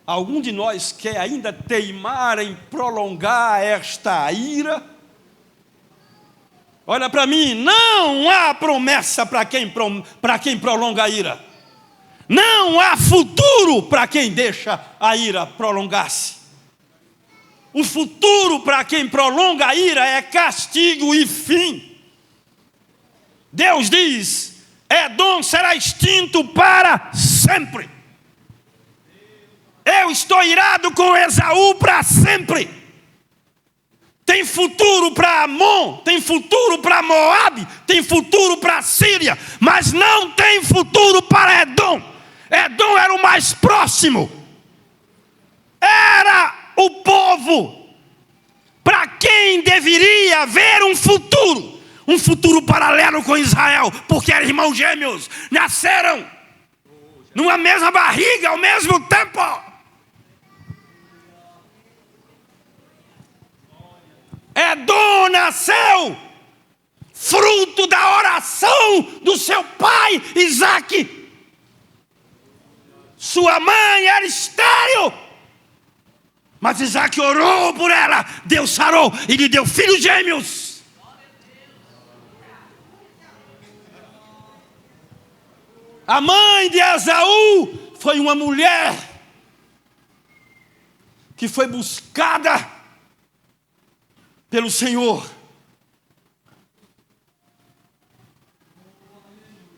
Algum de nós quer ainda teimar em prolongar esta ira? Olha para mim, não há promessa para quem prolonga a ira. Não há futuro para quem deixa a ira prolongar-se. O futuro para quem prolonga a ira é castigo e fim. Deus diz: Edom será extinto para sempre. Eu estou irado com Esaú para sempre. Tem futuro para Amon, tem futuro para Moabe, tem futuro para Síria, mas não tem futuro para Edom. Edom era o mais próximo. Era o povo para quem deveria haver um futuro paralelo com Israel, porque eram irmãos gêmeos, nasceram numa mesma barriga ao mesmo tempo. Edom nasceu fruto da oração do seu pai Isaque. Sua mãe era estéril, mas Isaque orou por ela. Deus sarou e lhe deu filhos gêmeos. A mãe de Esaú foi uma mulher que foi buscada pelo Senhor.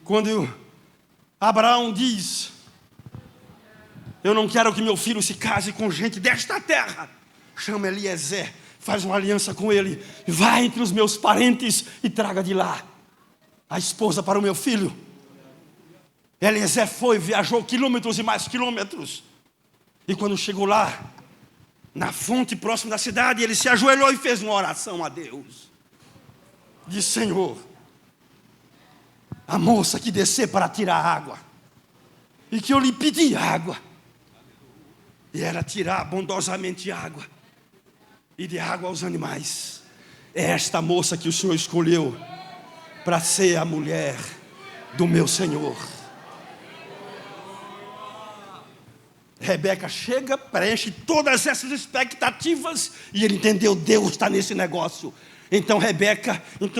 Quando Abraão diz: eu não quero que meu filho se case com gente desta terra, chama Eliezer, faz uma aliança com ele, vai entre os meus parentes e traga de lá a esposa para o meu filho. Eliezer foi, viajou quilômetros e mais quilômetros, e quando chegou lá, na fonte próxima da cidade, ele se ajoelhou e fez uma oração a Deus. Disse: Senhor, a moça que descer para tirar água, e que eu lhe pedi água, e ela tirar bondosamente água, e de água aos animais, é esta moça que o Senhor escolheu para ser a mulher do meu Senhor. Rebeca chega, preenche todas essas expectativas, e ele entendeu: Deus está nesse negócio. Então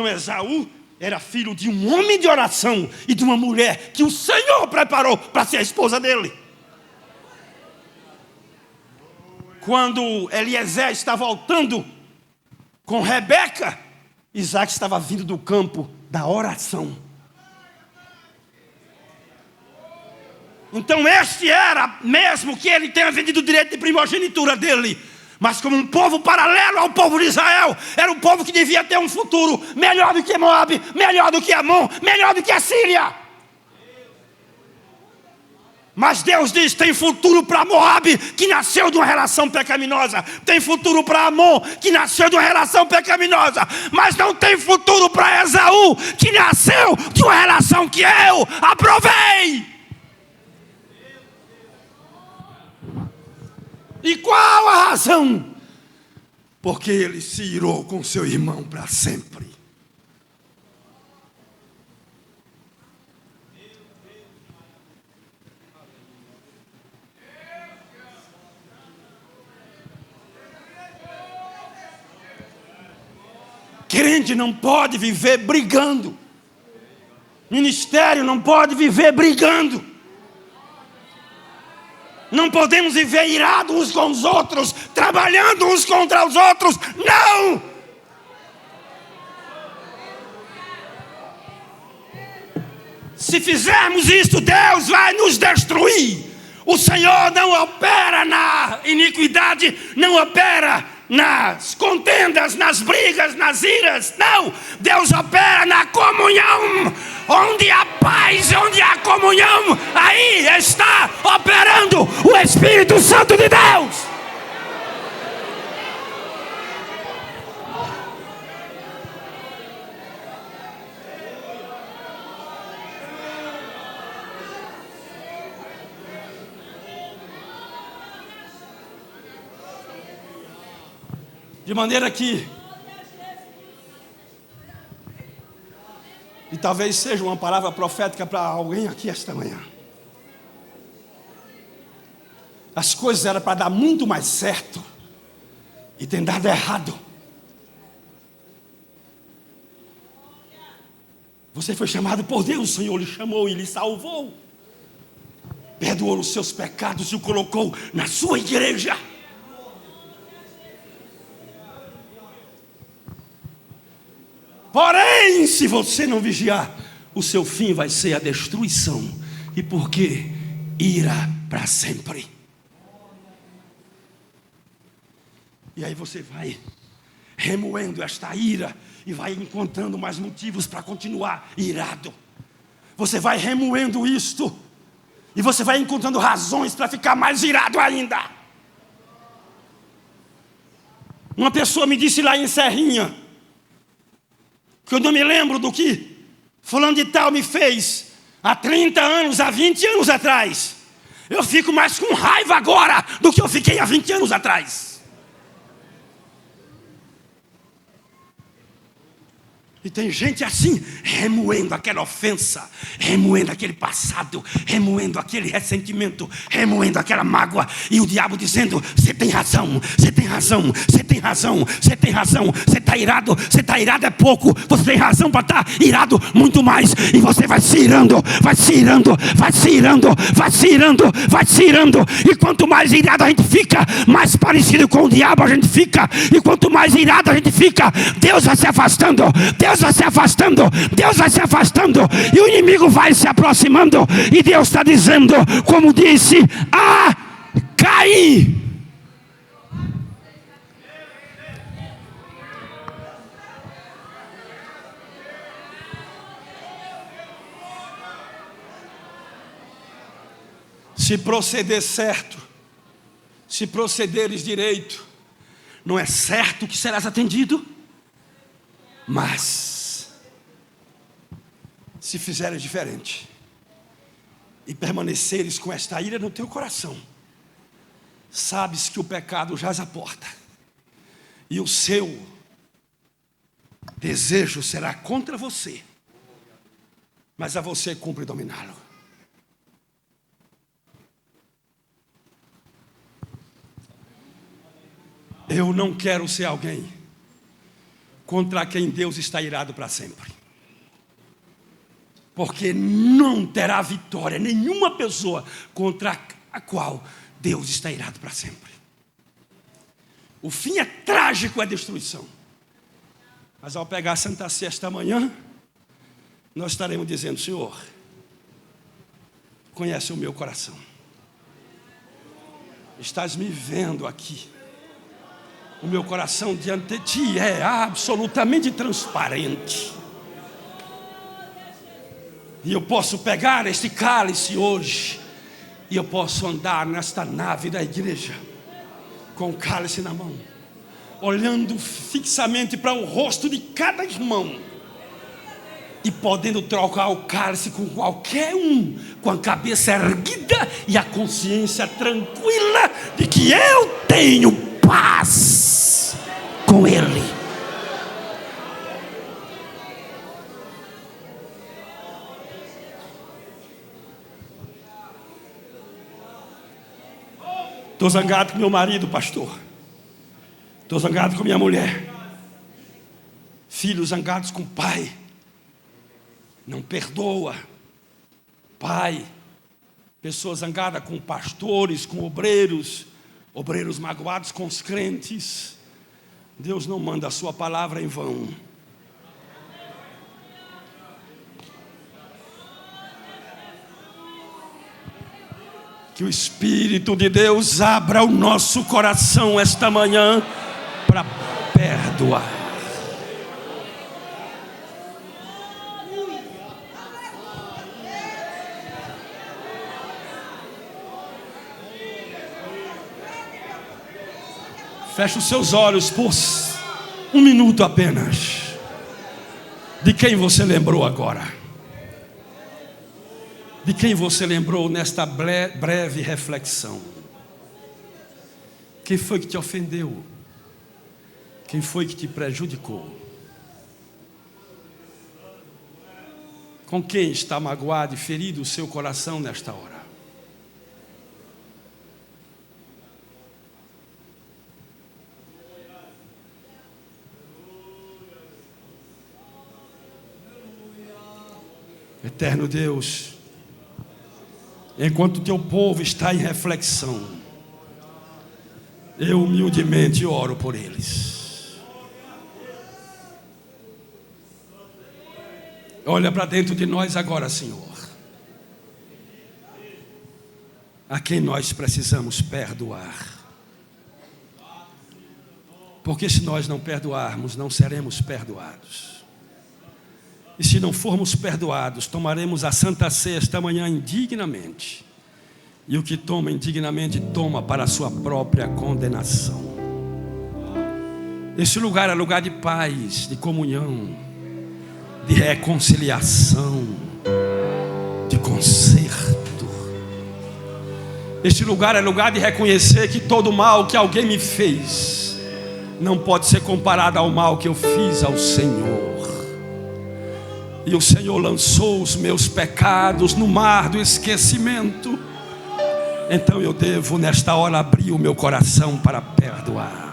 Esaú era filho de um homem de oração e de uma mulher que o Senhor preparou para ser a esposa dele. Quando Eliezer está voltando com Rebeca, Isaac estava vindo do campo da oração. Então este era, mesmo que ele tenha vendido o direito de primogenitura dele, mas como um povo paralelo ao povo de Israel, era um povo que devia ter um futuro melhor do que Moabe, melhor do que Amon, melhor do que a Síria. Mas Deus diz: tem futuro para Moabe, que nasceu de uma relação pecaminosa. Tem futuro para Amon, que nasceu de uma relação pecaminosa. Mas não tem futuro para Esaú, que nasceu de uma relação que eu aprovei. E qual a razão? Porque ele se irou com seu irmão para sempre. Crente não pode viver brigando. Ministério não pode viver brigando. Não podemos viver irados uns com os outros, trabalhando uns contra os outros. Não! Se fizermos isso, Deus vai nos destruir. O Senhor não opera na iniquidade, não opera nas contendas, nas brigas, nas iras. Não! Deus opera na comunhão. Onde há paz, onde há comunhão, aí está operando o Espírito Santo de Deus. De maneira que, e talvez seja uma palavra profética para alguém aqui esta manhã, as coisas eram para dar muito mais certo e tem dado errado. Você foi chamado por Deus, o Senhor lhe chamou e lhe salvou, perdoou os seus pecados e o colocou na sua igreja. Porém, se você não vigiar, o seu fim vai ser a destruição. E por quê? Ira para sempre. E aí você vai remoendo esta ira e vai encontrando mais motivos para continuar irado. Você vai remoendo isto e você vai encontrando razões para ficar mais irado ainda. Uma pessoa me disse lá em Serrinha, que eu não me lembro do que fulano de tal me fez há 30 anos, há 20 anos atrás. Eu fico mais com raiva agora do que eu fiquei há 20 anos atrás. E tem gente assim, remoendo aquela ofensa, remoendo aquele passado, remoendo aquele ressentimento, remoendo aquela mágoa. E o diabo dizendo, você tem razão, você tem razão, você tem razão, você tem razão. Você está irado é pouco, você tem razão para estar irado muito mais. E você vai se irando, vai se irando, vai se irando, vai se irando, vai se irando. E quanto mais irado a gente fica, mais parecido com o diabo a gente fica. E quanto mais irado a gente fica, Deus vai se afastando, Deus vai se afastando, Deus vai se afastando, e o inimigo vai se aproximando, e Deus está dizendo, como disse a Caim: se proceder certo, se procederes direito, não é certo que serás atendido, mas se fizeres diferente e permaneceres com esta ira no teu coração, sabes que o pecado jaz à porta e o seu desejo será contra você, mas a você cumpre dominá-lo. Eu não quero ser alguém contra quem Deus está irado para sempre, porque não terá vitória nenhuma pessoa contra a qual Deus está irado para sempre. O fim é trágico, é destruição. Mas ao pegar a Santa Ceia esta manhã, nós estaremos dizendo: Senhor, conhece o meu coração, estás me vendo aqui. O meu coração diante de ti é absolutamente transparente. E eu posso pegar este cálice hoje, e eu posso andar nesta nave da igreja com o cálice na mão, olhando fixamente para o rosto de cada irmão, e podendo trocar o cálice com qualquer um, com a cabeça erguida e a consciência tranquila de que eu tenho paz com Ele. Estou zangado com meu marido, pastor. Estou zangado com minha mulher. Filhos zangados com o pai. Não perdoa. Pai. Pessoas zangadas com pastores, com obreiros. Obreiros magoados com os crentes. Deus não manda a sua palavra em vão. Que o Espírito de Deus abra o nosso coração esta manhã para perdoar. Feche os seus olhos por um minuto apenas. De quem você lembrou agora? De quem você lembrou nesta breve reflexão? Quem foi que te ofendeu? Quem foi que te prejudicou? Com quem está magoado e ferido o seu coração nesta hora? Eterno Deus, enquanto o teu povo está em reflexão, eu humildemente oro por eles. Olha para dentro de nós agora, Senhor, a quem nós precisamos perdoar. Porque se nós não perdoarmos, não seremos perdoados. E se não formos perdoados, tomaremos a Santa Ceia esta manhã indignamente. E o que toma indignamente, toma para a sua própria condenação. Esse lugar é lugar de paz, de comunhão, de reconciliação, de conserto. Este lugar é lugar de reconhecer que todo mal que alguém me fez não pode ser comparado ao mal que eu fiz ao Senhor. E o Senhor lançou os meus pecados no mar do esquecimento. Então eu devo nesta hora abrir o meu coração para perdoar.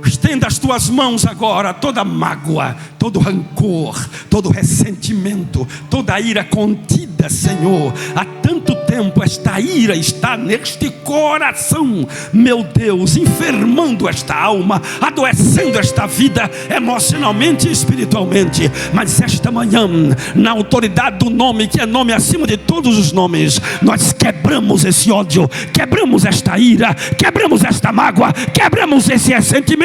Estenda as tuas mãos agora, toda mágoa, todo rancor, todo ressentimento, toda ira contida, Senhor. Há tanto tempo esta ira está neste coração, meu Deus, enfermando esta alma, adoecendo esta vida emocionalmente e espiritualmente. Mas esta manhã, na autoridade do nome que é nome acima de todos os nomes, nós quebramos esse ódio, quebramos esta ira, quebramos esta mágoa, quebramos esse ressentimento.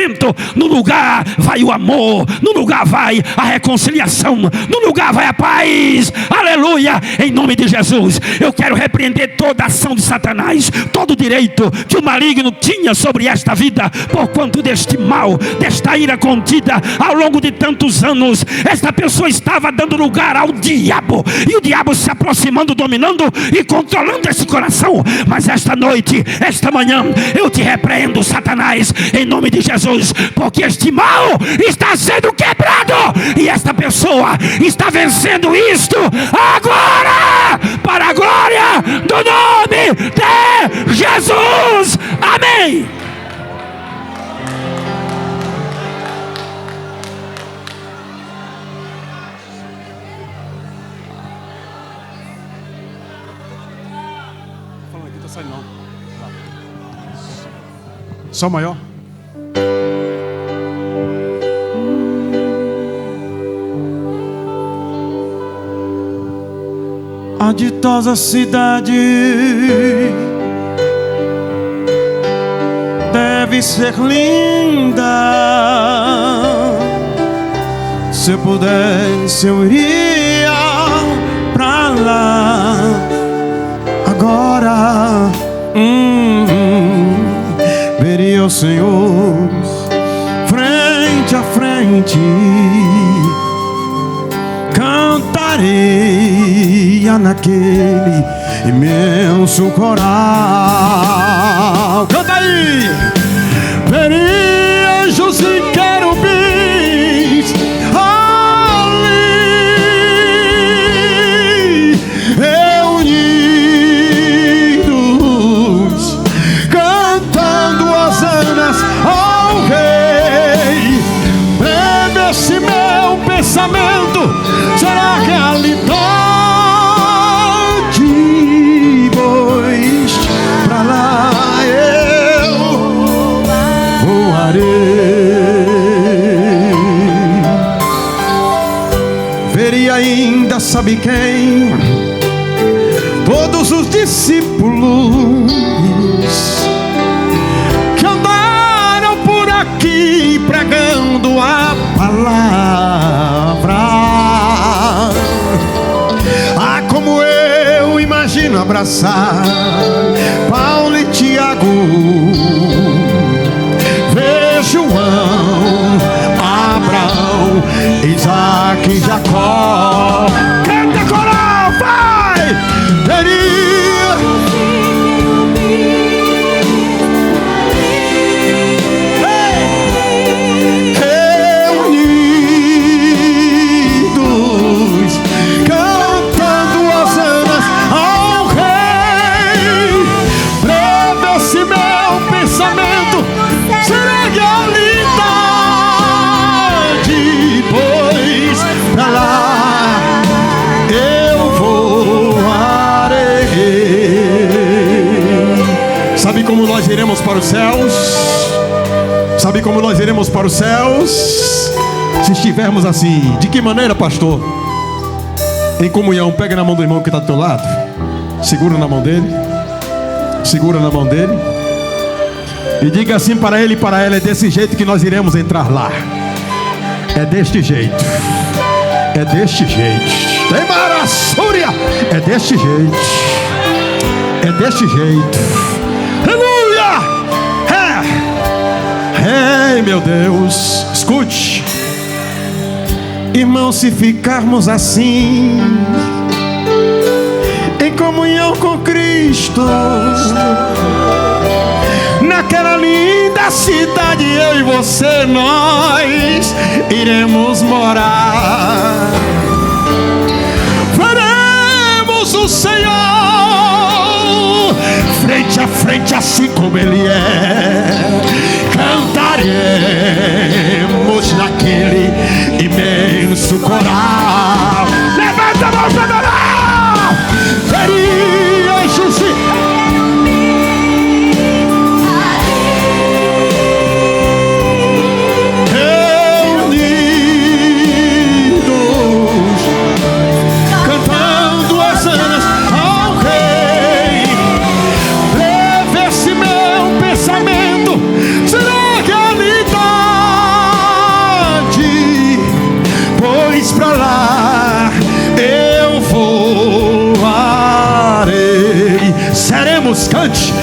No lugar vai o amor, no lugar vai a reconciliação, no lugar vai a paz. Aleluia, em nome de Jesus. Eu quero repreender toda a ação de Satanás, todo o direito que o maligno tinha sobre esta vida, por quanto deste mal, desta ira contida ao longo de tantos anos. Esta pessoa estava dando lugar ao diabo, e o diabo se aproximando, dominando e controlando esse coração. Mas esta noite, esta manhã, eu te repreendo, Satanás, em nome de Jesus, porque este mal está sendo quebrado e esta pessoa está vencendo isto agora, para a glória do nome de Jesus. Amém. Fala aqui, tá saindo não. Sol maior. A ditosa cidade deve ser linda. Se eu pudesse, eu iria pra lá agora. Veria o Senhor frente a frente, cantarei naquele imenso coral. Canta aí! Veria anjos e querubins ali reunidos, cantando hosanas ao Rei. Breve esse meu pensamento será realidade, pois pra lá eu voarei. Veria ainda, sabe quem? Todos os discípulos que andaram por aqui pregando a palavra. Ah, como eu imagino abraçar Paulo e Tiago, ver João, Abraão, Isaac e Jacó. Canta, coral, vai! os céus. Sabe como nós iremos para os céus? Se estivermos assim. De que maneira, pastor? Em comunhão. Pega na mão do irmão que está do teu lado. Segura na mão dele. Segura na mão dele. E diga assim para ele e para ela: é desse jeito que nós iremos entrar lá. É deste jeito. É deste jeito. Tem maraçúria. É deste jeito. É deste jeito. Aleluia. Ei, meu Deus. Escute. Irmão, se ficarmos assim, em comunhão com Cristo, naquela linda cidade, eu e você, nós iremos morar. Veremos o Senhor frente a frente, assim como Ele é. Cantaremos naquele imenso coral. Levanta a mão para adorar. Veria Jesus. Cante,